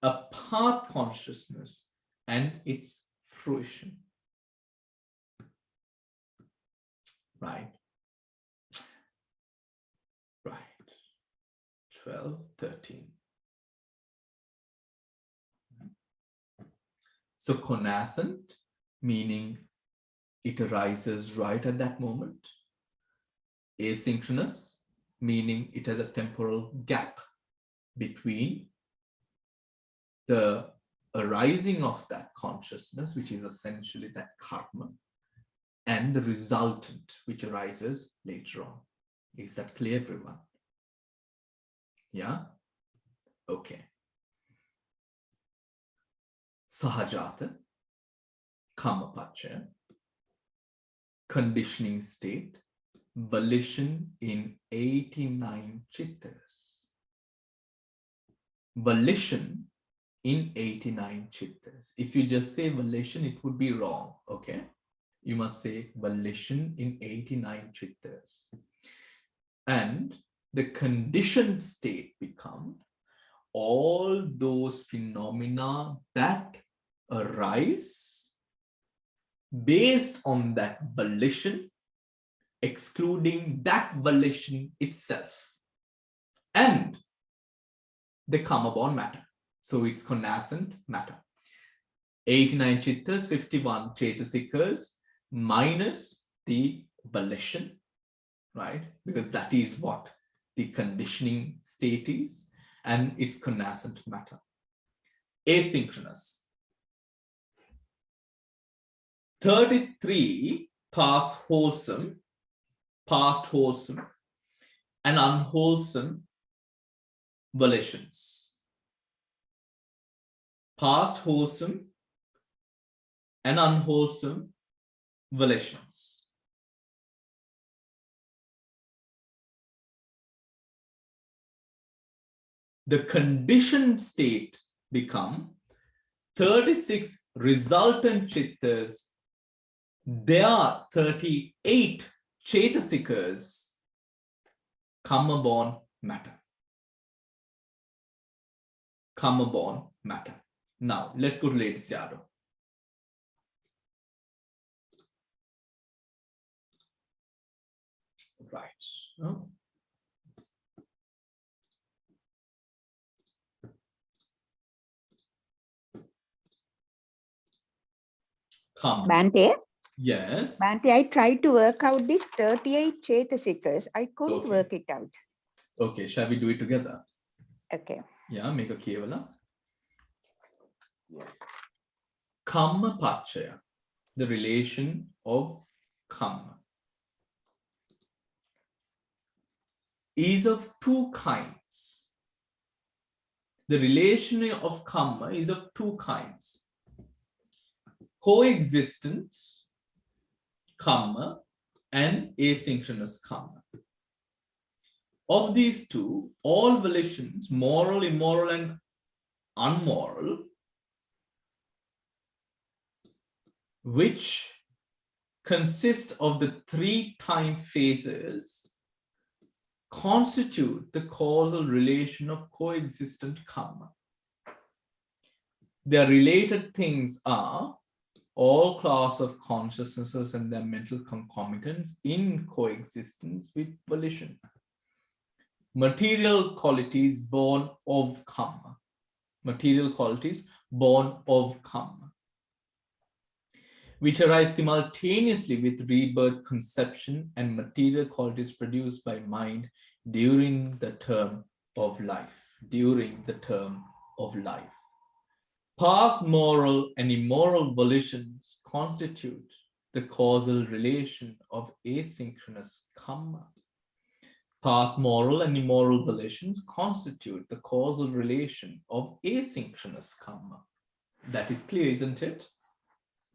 a path consciousness and its fruition. Right. Right. 12, 13. So connascent, meaning it arises right at that moment. Asynchronous, meaning it has a temporal gap between the arising of that consciousness, which is essentially that karma, and the resultant, which arises later on. Is that clear, everyone? Yeah? Okay. Sahajata, Kamapacha, conditioning state, volition in 89 chittas. Volition in 89 chittas. If you just say volition, it would be wrong, okay? You must say volition in 89 chittas. And the conditioned state become all those phenomena that arise based on that volition, excluding that volition itself, and the karma-born matter. So it's connascent matter. 89 chittas, 51 chetasikas, minus the volition, right? Because that is what the conditioning state is, and it's connascent matter. Asynchronous. 33 past wholesome past wholesome and unwholesome volitions. Past wholesome and unwholesome volitions. The conditioned state become 36 resultant chittas. There are 38 chetasikas, karma-born matter. Karma-born matter. Now, let's go to latest Yado. Right. Oh. Bhante? Yes. Bhante, I tried to work out these 38 Chetasikas. I couldn't Okay. work it out. Okay, shall we do it together? Okay. Yeah, make a kevala. Kamma pachaya, the relation of karma, is of two kinds. The relation of karma is of two kinds. Coexistence karma and asynchronous karma. Of these two, all volitions, moral, immoral, and unmoral, which consist of the three time phases, constitute the causal relation of coexistent karma. Their related things are all class of consciousnesses and their mental concomitants in coexistence with volition. Material qualities born of karma. Material qualities born of karma, which arise simultaneously with rebirth, conception, and material qualities produced by mind during the term of life. During the term of life. Past moral and immoral volitions constitute the causal relation of asynchronous karma. Past moral and immoral volitions constitute the causal relation of asynchronous karma. That is clear, isn't it?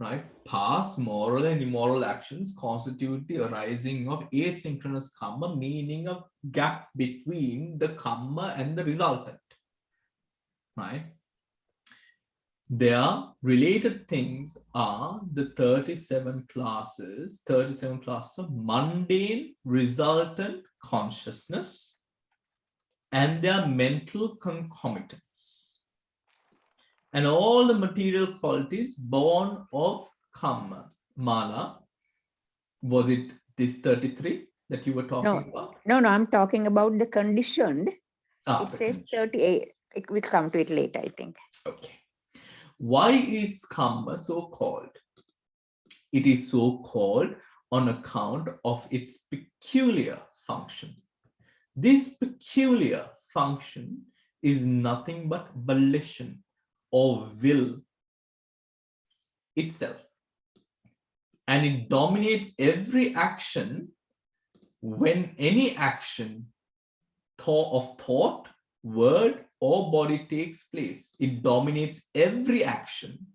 Right? Past moral and immoral actions constitute the arising of asynchronous karma, meaning a gap between the karma and the resultant. Right? Their related things are the 37 classes of mundane resultant consciousness and their mental concomitants, and all the material qualities born of karma. Mala, was it this 33 that you were talking about? No, I'm talking about the conditioned. Ah, it says 38. We'll come to it later, I think. Okay. Why is karma so called? It is so called on account of its peculiar function. This peculiar function is nothing but volition or will itself. And it dominates every action when any action of thought, word, or body takes place. It dominates every action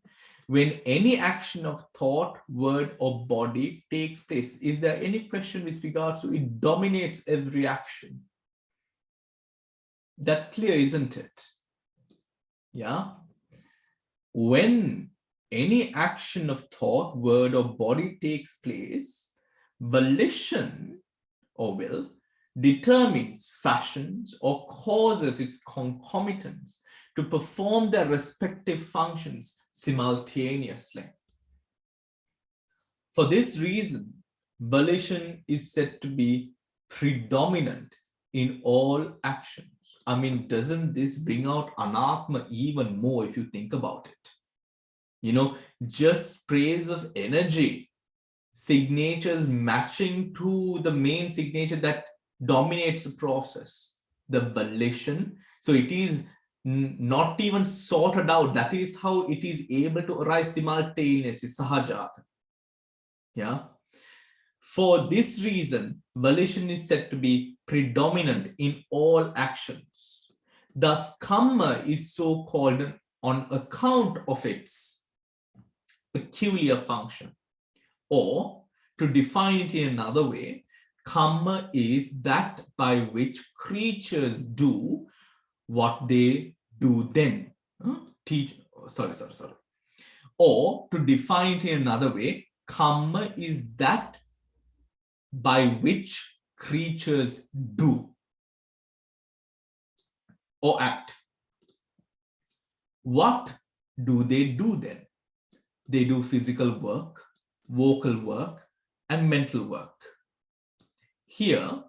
when any action of thought, word, or body takes place. Is there any question with regards to it dominates every action? That's clear, isn't it? Yeah. When any action of thought, word, or body takes place, volition or will determines, fashions, or causes its concomitants to perform their respective functions simultaneously. For this reason, volition is said to be predominant in all actions. I mean, doesn't this bring out anatma even more if you think about it? You know, just sprays of energy, signatures matching to the main signature that dominates the process, the volition. So it is not even sorted out. That is how it is able to arise simultaneously, sahajata. Yeah. For this reason, volition is said to be predominant in all actions. Thus, karma is so called on account of its peculiar function. Or, to define it in another way, karma is that by which creatures do what they do then. Or, to define it in another way, karma is that by which creatures do or act. What do they do then? They do physical work, vocal work, and mental work. Here,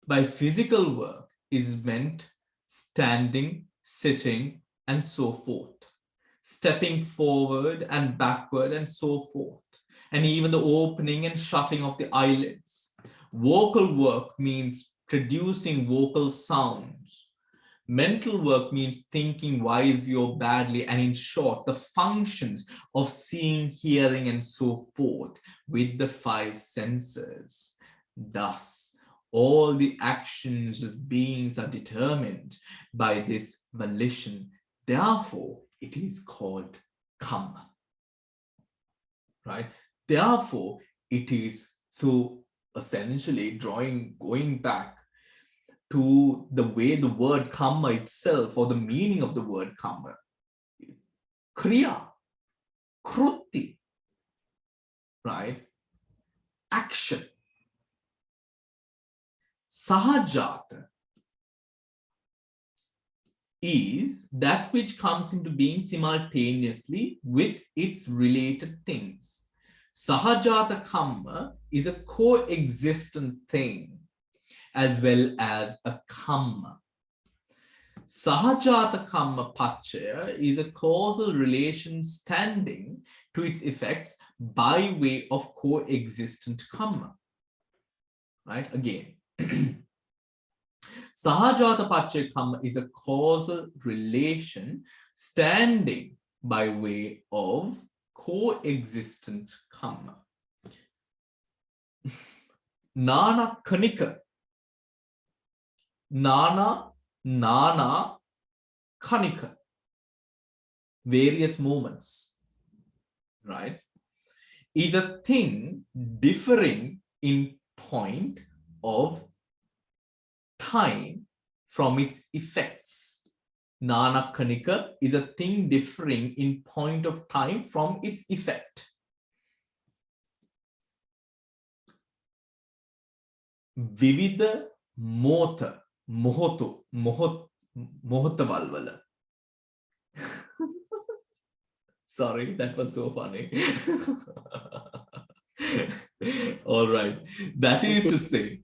by physical work is meant standing, sitting, and so forth, stepping forward and backward, and so forth, and even the opening and shutting of the eyelids. Vocal work means producing vocal sounds. Mental work means thinking wisely or badly, and in short, the functions of seeing, hearing, and so forth with the five senses. Thus, all the actions of beings are determined by this volition. Therefore, it is called karma. Right? Therefore, it is so essentially going back to the way the word karma itself, or the meaning of the word karma, kriya, kruti, right? Action. Sahajata is that which comes into being simultaneously with its related things. Sahajata karma is a coexistent thing as well as a karma. Sahajata karma pachaya is a causal relation standing to its effects by way of coexistent karma. Right? Again, Sahajata pachaya karma is a causal relation standing by way of coexistent karma. Nana kanika. Nana kanika. Various moments, right? Is a thing differing in point of time from its effects. Nana kanika is a thing differing in point of time from its effect. Vividha mota. Mohotavalvala. Sorry, that was so funny. All right. That is to say,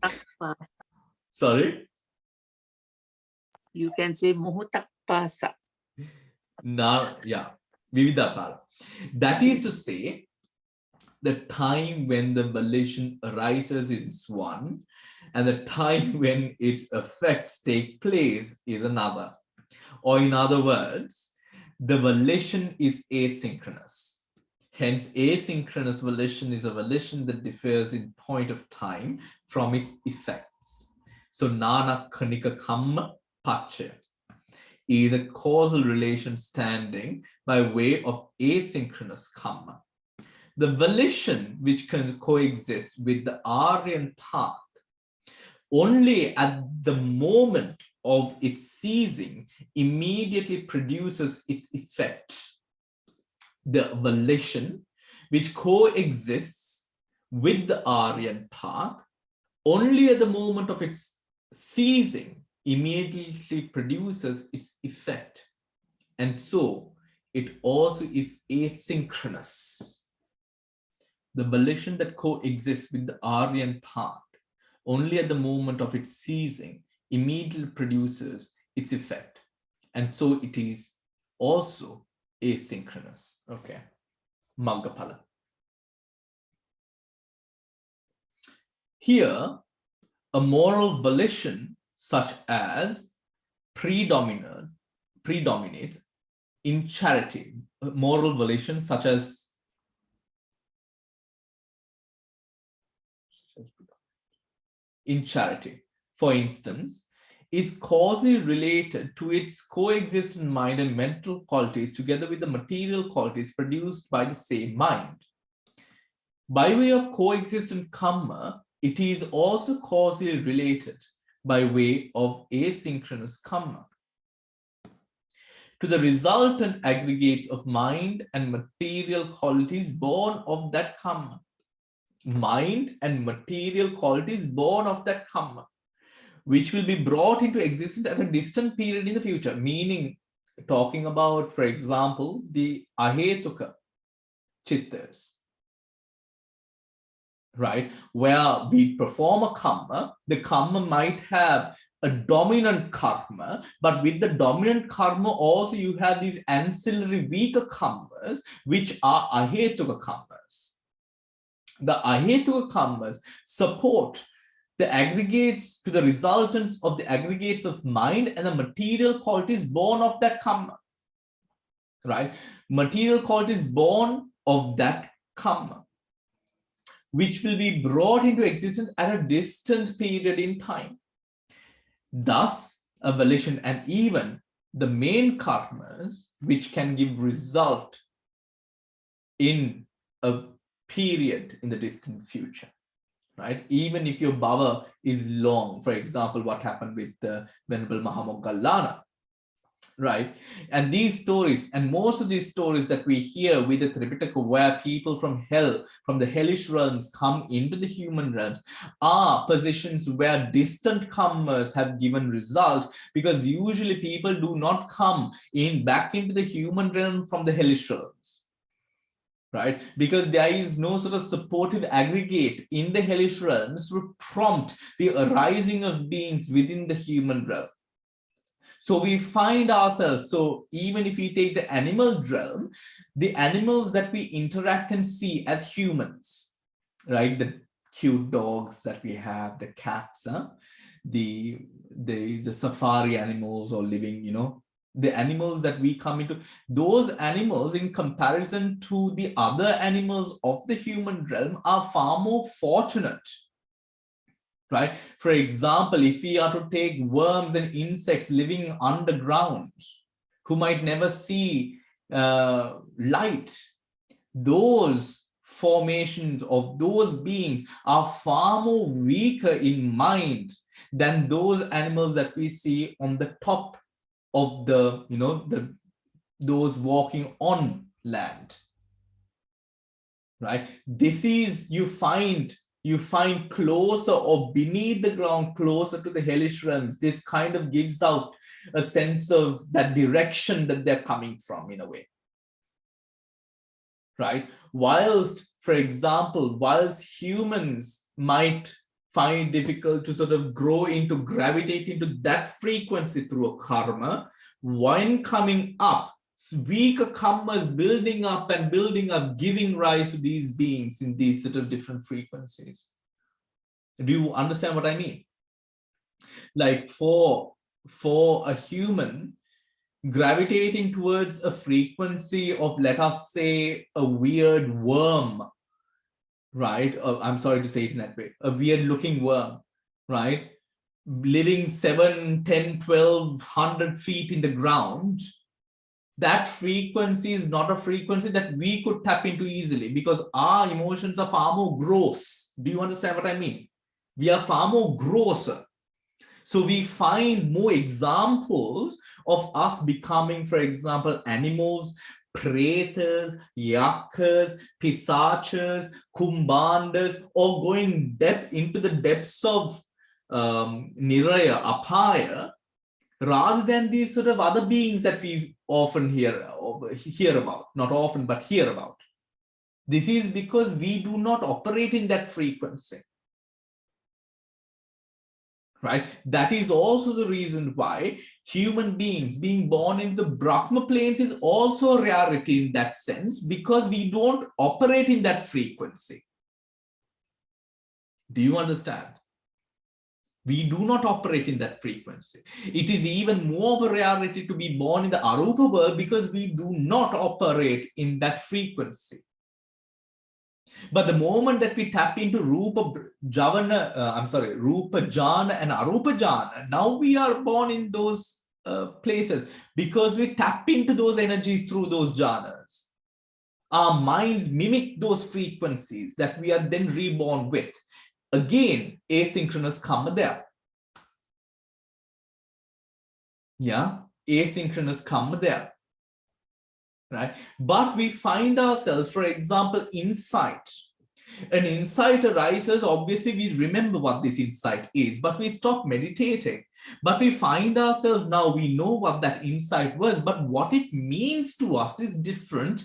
sorry? You can say mohotakpasa. Yeah, vividakala. That is to say, the time when the volition arises is one, and the time when its effects take place is another. Or in other words, the volition is asynchronous. Hence, asynchronous volition is a volition that differs in point of time from its effects. So, nana kanika kamma pacha is a causal relation standing by way of asynchronous karma. The volition which can coexist with the Aryan path only at the moment of its ceasing immediately produces its effect. The volition which coexists with the Aryan path only at the moment of its ceasing immediately produces its effect. And so it also is asynchronous. The volition that coexists with the Aryan path only at the moment of its ceasing immediately produces its effect. And so it is also asynchronous. Okay. Maggapala. Here, a moral volition such as predominates in charity. A moral volition such as in charity, for instance, is causally related to its coexistent mind and mental qualities together with the material qualities produced by the same mind. By way of coexistent karma, it is also causally related by way of asynchronous karma to the resultant aggregates of mind and material qualities born of that karma. Mind and material qualities born of that karma, which will be brought into existence at a distant period in the future, meaning talking about, for example, the ahetuka chittas, right? Where we perform a karma, the karma might have a dominant karma, but with the dominant karma also you have these ancillary weaker karmas, which are ahetuka karmas. The ahetuka karmas support the aggregates to the resultants of the aggregates of mind and the material qualities born of that karma, right? Material qualities born of that karma, which will be brought into existence at a distant period in time. Thus, a volition and even the main karmas, which can give result in a period in the distant future, right? Even if your bhava is long, for example, what happened with the Venerable Mahamoggallana, right? And these stories, and most of these stories that we hear with the Tripitaka, where people from hell, from the hellish realms come into the human realms, are positions where distant karmas have given result, because usually people do not come in back into the human realm from the hellish realms, right? Because there is no sort of supportive aggregate in the hellish realms to prompt the arising of beings within the human realm. So we find ourselves, so even if we take the animal realm, the animals that we interact and see as humans, right? The cute dogs that we have, the cats, the safari animals or living, you know, the animals that we come into, those animals in comparison to the other animals of the human realm are far more fortunate, right? For example, if we are to take worms and insects living underground, who might never see light, those formations of those beings are far more weaker in mind than those animals that we see on the top of the, you know, those walking on land, right? This is, you find closer or beneath the ground, closer to the hellish realms. This kind of gives out a sense of that direction that they're coming from, in a way, right? Whilst, for example, whilst humans might find it difficult to sort of gravitate into that frequency through a karma, when coming up, weaker karmas building up, giving rise to these beings in these sort of different frequencies. Do you understand what I mean? Like for a human, gravitating towards a frequency of, let us say, a weird worm, right? I'm sorry to say it in that way, a weird looking worm, right? Living 7, 10, 12, 100 feet in the ground, that frequency is not a frequency that we could tap into easily, because our emotions are far more gross. Do you understand what I mean? We are far more grosser. So we find more examples of us becoming, for example, animals, pretas, yakas, pisachas, kumbhandas, or going depth into the depths of niraya, apaya, rather than these sort of other beings that we often hear about, not often, but hear about. This is because we do not operate in that frequency, right? That is also the reason why human beings being born into the Brahma planes is also a rarity in that sense, because we don't operate in that frequency. Do you understand? We do not operate in that frequency. It is even more of a rarity to be born in the Arupa world, because we do not operate in that frequency. But the moment that we tap into Rupa Jhana, Rupa Jhana and Arupa Jhana, now we are born in those places because we tap into those energies through those jhanas. Our minds mimic those frequencies that we are then reborn with. Again, asynchronous karma there. Yeah, asynchronous karma there. Right? But we find ourselves, for example, insight. An insight arises, obviously we remember what this insight is, but we stop meditating. But we find ourselves now, we know what that insight was, but what it means to us is different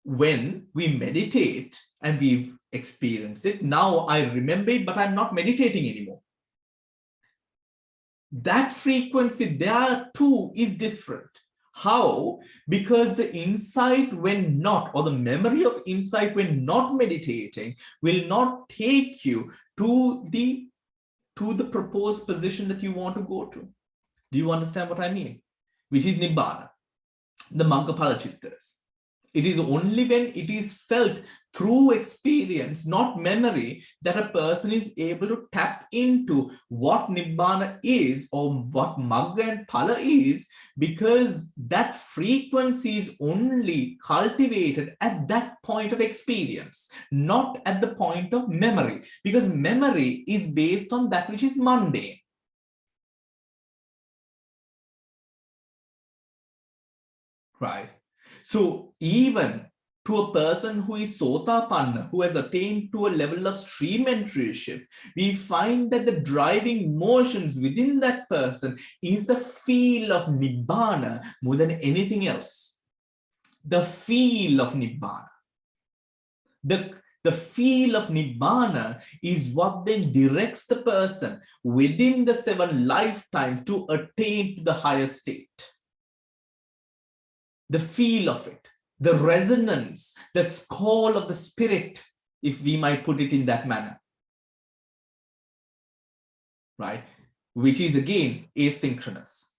when we meditate and we've experienced it. Now I remember it, but I'm not meditating anymore. That frequency there too is different. How? Because the insight when not, or the memory of insight when not meditating will not take you to the proposed position that you want to go to. Do you understand what I mean? Which is Nibbana, the Maggaphala Chittas. It is only when it is felt through experience, not memory, that a person is able to tap into what Nibbana is or what Magga and Phala is, because that frequency is only cultivated at that point of experience, not at the point of memory, because memory is based on that which is mundane. Right? So even to a person who is Sotapanna, who has attained to a level of stream entryship, we find that the driving motions within that person is the feel of Nibbana more than anything else. The feel of Nibbana. The feel of Nibbana is what then directs the person within the 7 lifetimes to attain to the higher state. The feel of it, the resonance, the call of the spirit, if we might put it in that manner, right? Which is again asynchronous.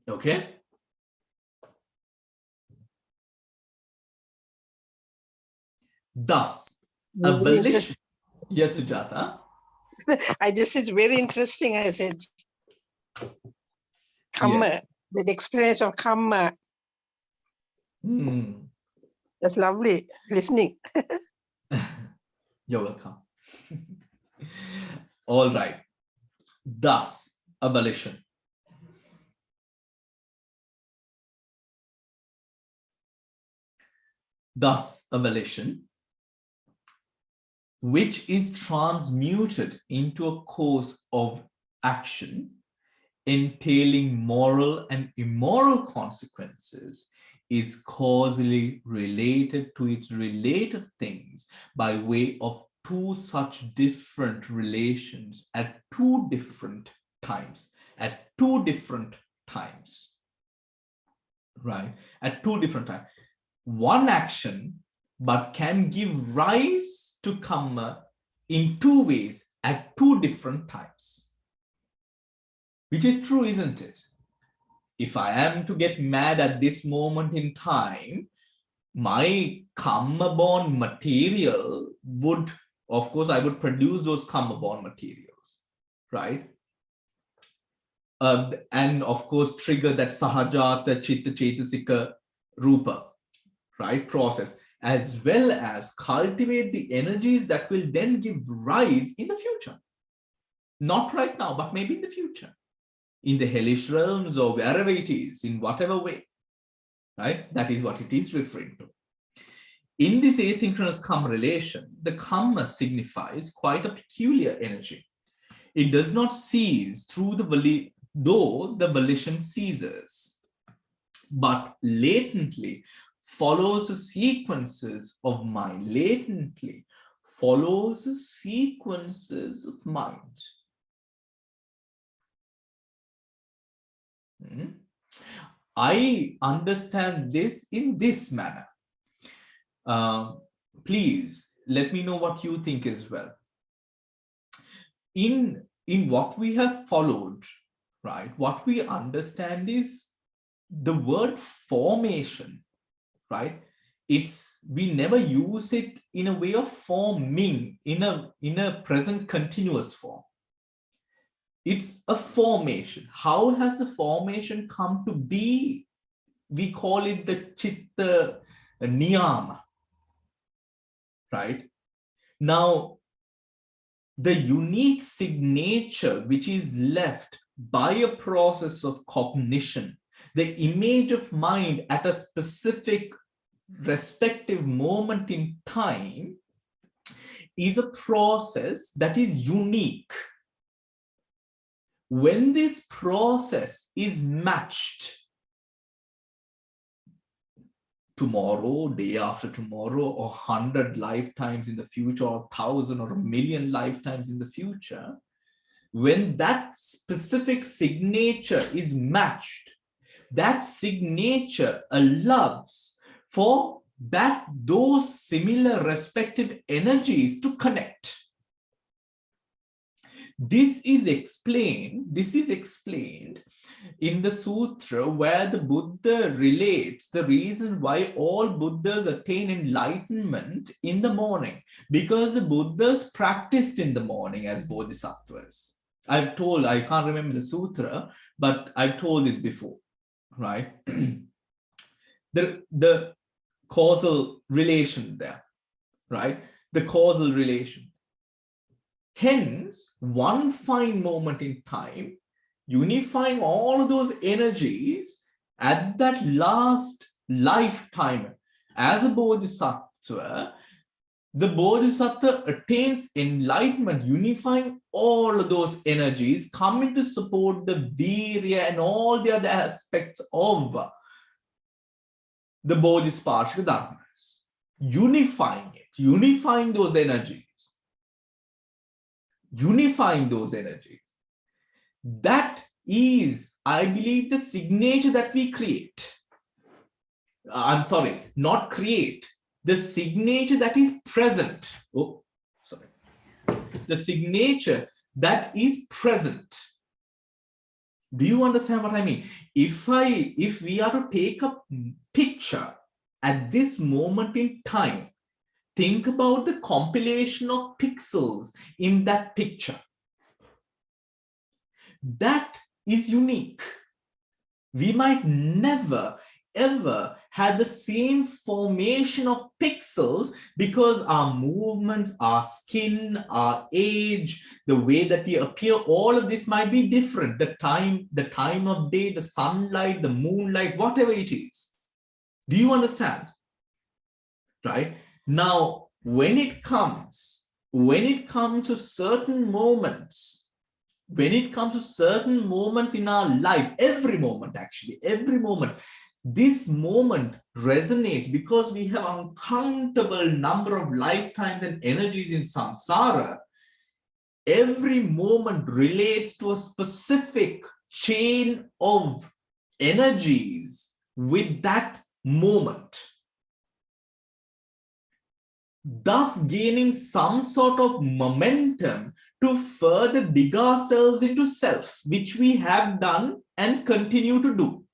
Okay. Thus, abolition. Yes, Sujata. I just, it's very interesting. I said, karma, Yeah. that experience of karma. That's lovely listening. You're welcome. All right. Thus, abolition. Thus, abolition, which is transmuted into a course of action, entailing moral and immoral consequences, is causally related to its related things by way of 2 such different relations at 2 different times. At 2 different times. Right? At 2 different times. One action, but can give rise to karma in 2 ways at 2 different times. Which is true, isn't it? If I am to get mad at this moment in time, my karma-born material would, of course, I would produce those karma-born materials, right? And of course, trigger that sahajata chitta chetasika rupa, right, process, as well as cultivate the energies that will then give rise in the future. Not right now, but maybe in the future. In the hellish realms or wherever it is, in whatever way, right? That is what it is referring to. In this asynchronous karma relation, the karma signifies quite a peculiar energy. It does not cease through the though the volition ceases, but latently follows the sequences of mind. Latently follows the sequences of mind. I understand this in this manner. Please let me know what you think as well. In what we have followed, right, what we understand is the word formation, right, we never use it in a way of forming in a present continuous form. It's a formation. How has the formation come to be? We call it the chitta niyama, right? Now, the unique signature which is left by a process of cognition, the image of mind at a specific respective moment in time, is a process that is unique. When this process is matched tomorrow, day after tomorrow, or 100 lifetimes in the future, or 1,000 or 1,000,000 lifetimes in the future, when that specific signature is matched, that signature allows for those similar respective energies to connect. This is explained in the sutra where the Buddha relates the reason why all Buddhas attain enlightenment in the morning, because the Buddhas practiced in the morning as bodhisattvas. I can't remember the sutra, but I've told this before, right? the causal relation there, right? The causal relation. Hence, one fine moment in time, unifying all of those energies at that last lifetime as a bodhisattva, the bodhisattva attains enlightenment, unifying all of those energies, coming to support the virya and all the other aspects of the bodhisparshika dharmas, unifying those energies. That is, I believe, the signature that we create. I'm sorry, not create. The signature that is present. Oh, sorry. The signature that is present. Do you understand what I mean? If we are to take a picture at this moment in time, think about the compilation of pixels in that picture. That is unique. We might never, ever have the same formation of pixels because our movements, our skin, our age, the way that we appear, all of this might be different. The time of day, the sunlight, the moonlight, whatever it is. Do you understand? Right? Now, when it comes to certain moments, in our life, every moment, this moment resonates because we have uncountable number of lifetimes and energies in samsara. Every moment relates to a specific chain of energies with that moment, thus gaining some sort of momentum to further dig ourselves into self, which we have done and continue to do.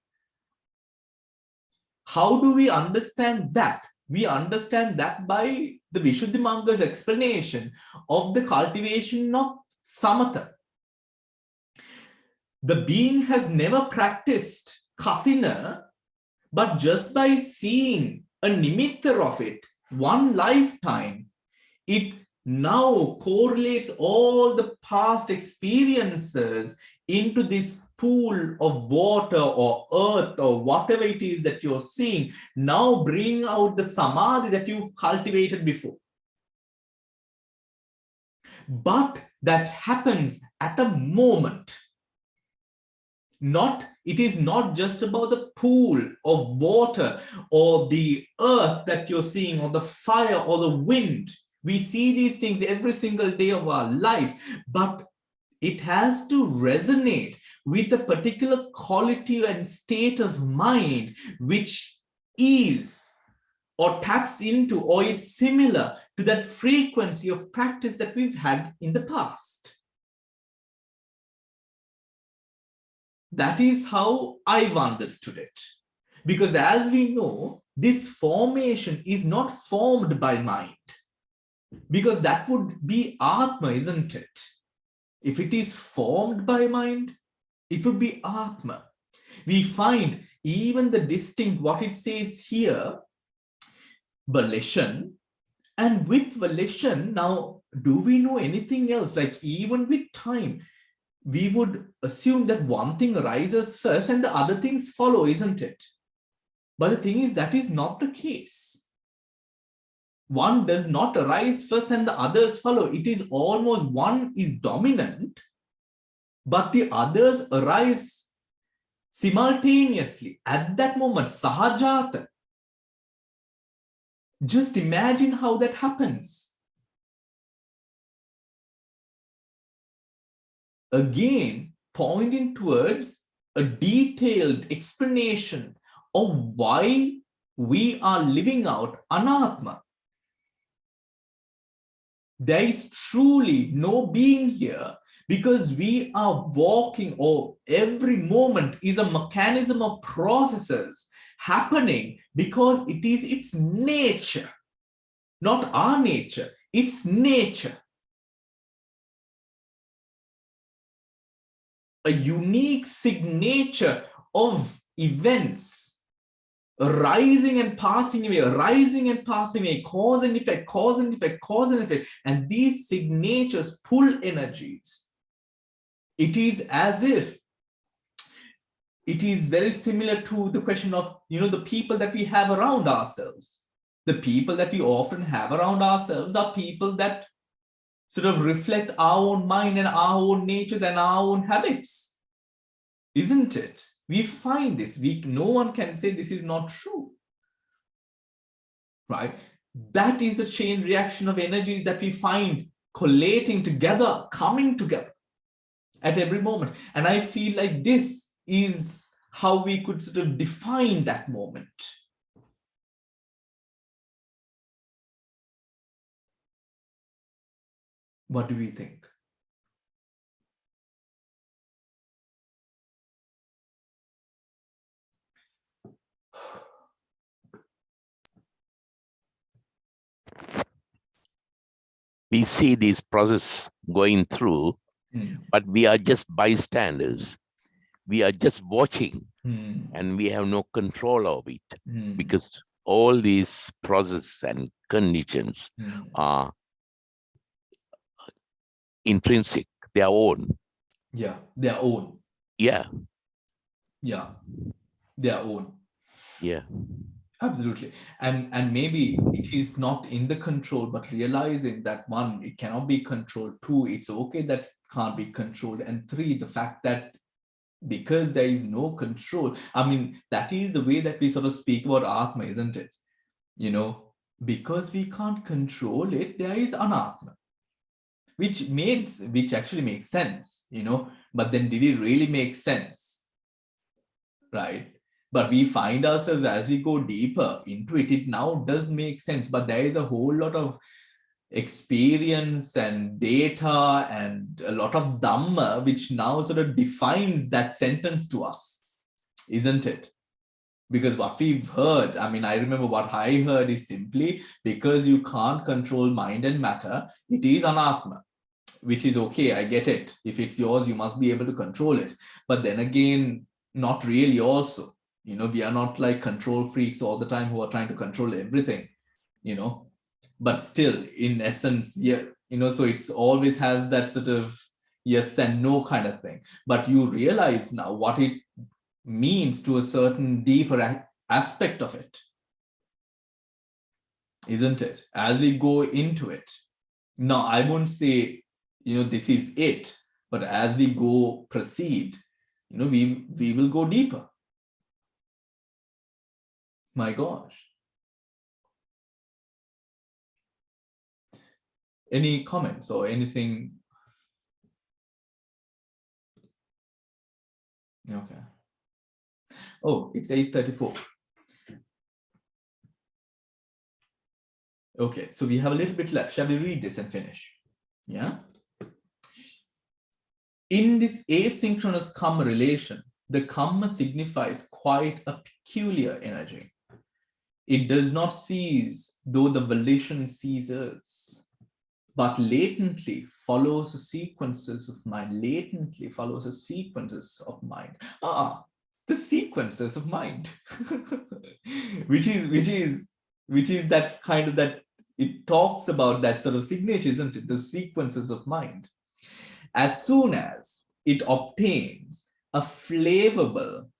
How do we understand that? We understand that by the Vishuddhimagga's explanation of the cultivation of samatha. The being has never practiced kasina, but just by seeing a nimitta of it, one lifetime, it now correlates all the past experiences into this pool of water or earth or whatever it is that you're seeing. Now bring out the samadhi that you've cultivated before. But that happens at a moment. It is not just about the pool of water or the earth that you're seeing or the fire or the wind. We see these things every single day of our life, but it has to resonate with a particular quality and state of mind which is or taps into or is similar to that frequency of practice that we've had in the past. That is how I've understood it. Because as we know, this formation is not formed by mind, because that would be Atma, isn't it? If it is formed by mind, it would be Atma. We find even the distinct, what it says here, volition, and with volition, now, do we know anything else? Like even with time, we would assume that one thing arises first and the other things follow, isn't it? But the thing is, that is not the case. One does not arise first and the others follow. It is almost one is dominant, but the others arise simultaneously at that moment, sahajata. Just imagine how that happens. Again, pointing towards a detailed explanation of why we are living out anatma. There is truly no being here because we are walking, or every moment is a mechanism of processes happening because it is its nature, not our nature, its nature. A unique signature of events arising and passing away, arising and passing away, cause and effect, cause and effect, cause and effect. And these signatures pull energies. It is as if it is very similar to the question of, the people that we have around ourselves. The people that we often have around ourselves are people that sort of reflect our own mind and our own natures and our own habits, isn't it? We find this. No one can say this is not true, right? That is a chain reaction of energies that we find collating together, coming together at every moment. And I feel like this is how we could sort of define that moment. What do we think? We see this process going through, but we are just bystanders. We are just watching, and we have no control of it, because all these processes and conditions are intrinsic, their own. Yeah, their own. Yeah. Yeah, their own. Yeah. Absolutely. And maybe it is not in the control, but realizing that one, it cannot be controlled. Two, it's okay that it can't be controlled. And three, the fact that because there is no control, I mean, that is the way that we sort of speak about Atma, isn't it? Because we can't control it, there is anatma, which actually makes sense, but then did it really make sense? Right? But we find ourselves as we go deeper into it, it now does make sense, but there is a whole lot of experience and data and a lot of Dhamma, which now sort of defines that sentence to us, isn't it? Because what we've heard, I mean, I remember what I heard is simply, because you can't control mind and matter, it is anatma, which is okay, I get it. If it's yours, you must be able to control it. But then again, not really also. We are not like control freaks all the time who are trying to control everything, but still in essence, yeah, so it's always has that sort of yes and no kind of thing. But you realize now what it means to a certain deeper aspect of it, isn't it? As we go into it. Now, I won't say, this is it, but as we proceed, we will go deeper. My gosh. Any comments or anything? Okay. Oh, it's 8:34. Okay, so we have a little bit left. Shall we read this and finish? Yeah. In this asynchronous karma relation, the karma signifies quite a peculiar energy. It does not cease, though the volition ceases, but latently follows the sequences of mind. Latently follows the sequences of mind. The sequences of mind, which is that kind of that. It talks about that sort of signature, isn't it? The sequences of mind. As soon as it obtains a favorable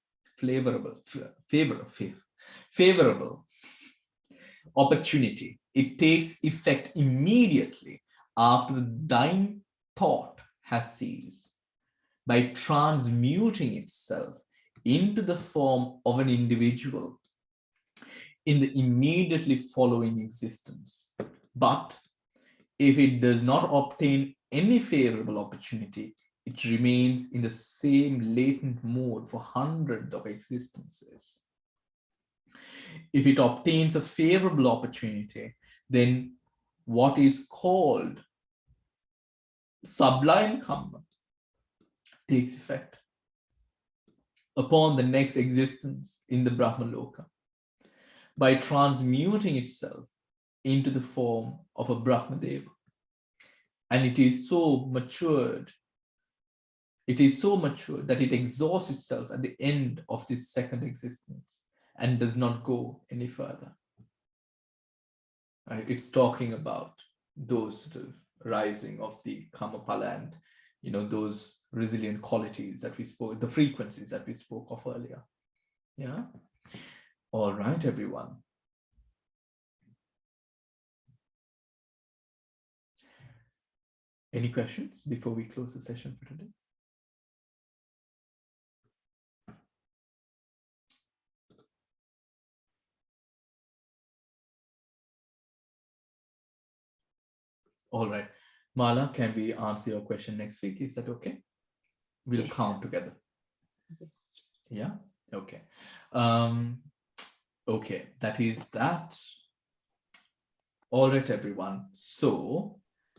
opportunity, it takes effect immediately after the dying thought has ceased, by transmuting itself into the form of an individual in the immediately following existence. But if it does not obtain any favorable opportunity, it remains in the same latent mode for hundreds of existences. If it obtains a favorable opportunity, then what is called sublime karma takes effect upon the next existence in the Brahmaloka, by transmuting itself into the form of a Brahmadeva. And it is so matured that it exhausts itself at the end of this second existence and does not go any further. Right? It's talking about those sort of rising of the Kamapala and those resilient qualities that we spoke, the frequencies that we spoke of earlier. Yeah. All right, everyone. Any questions before we close the session for today? All right. Mala, can we answer your question next week? Is that okay? We'll count together. Yeah? Okay. Okay, that is that. All right, everyone. So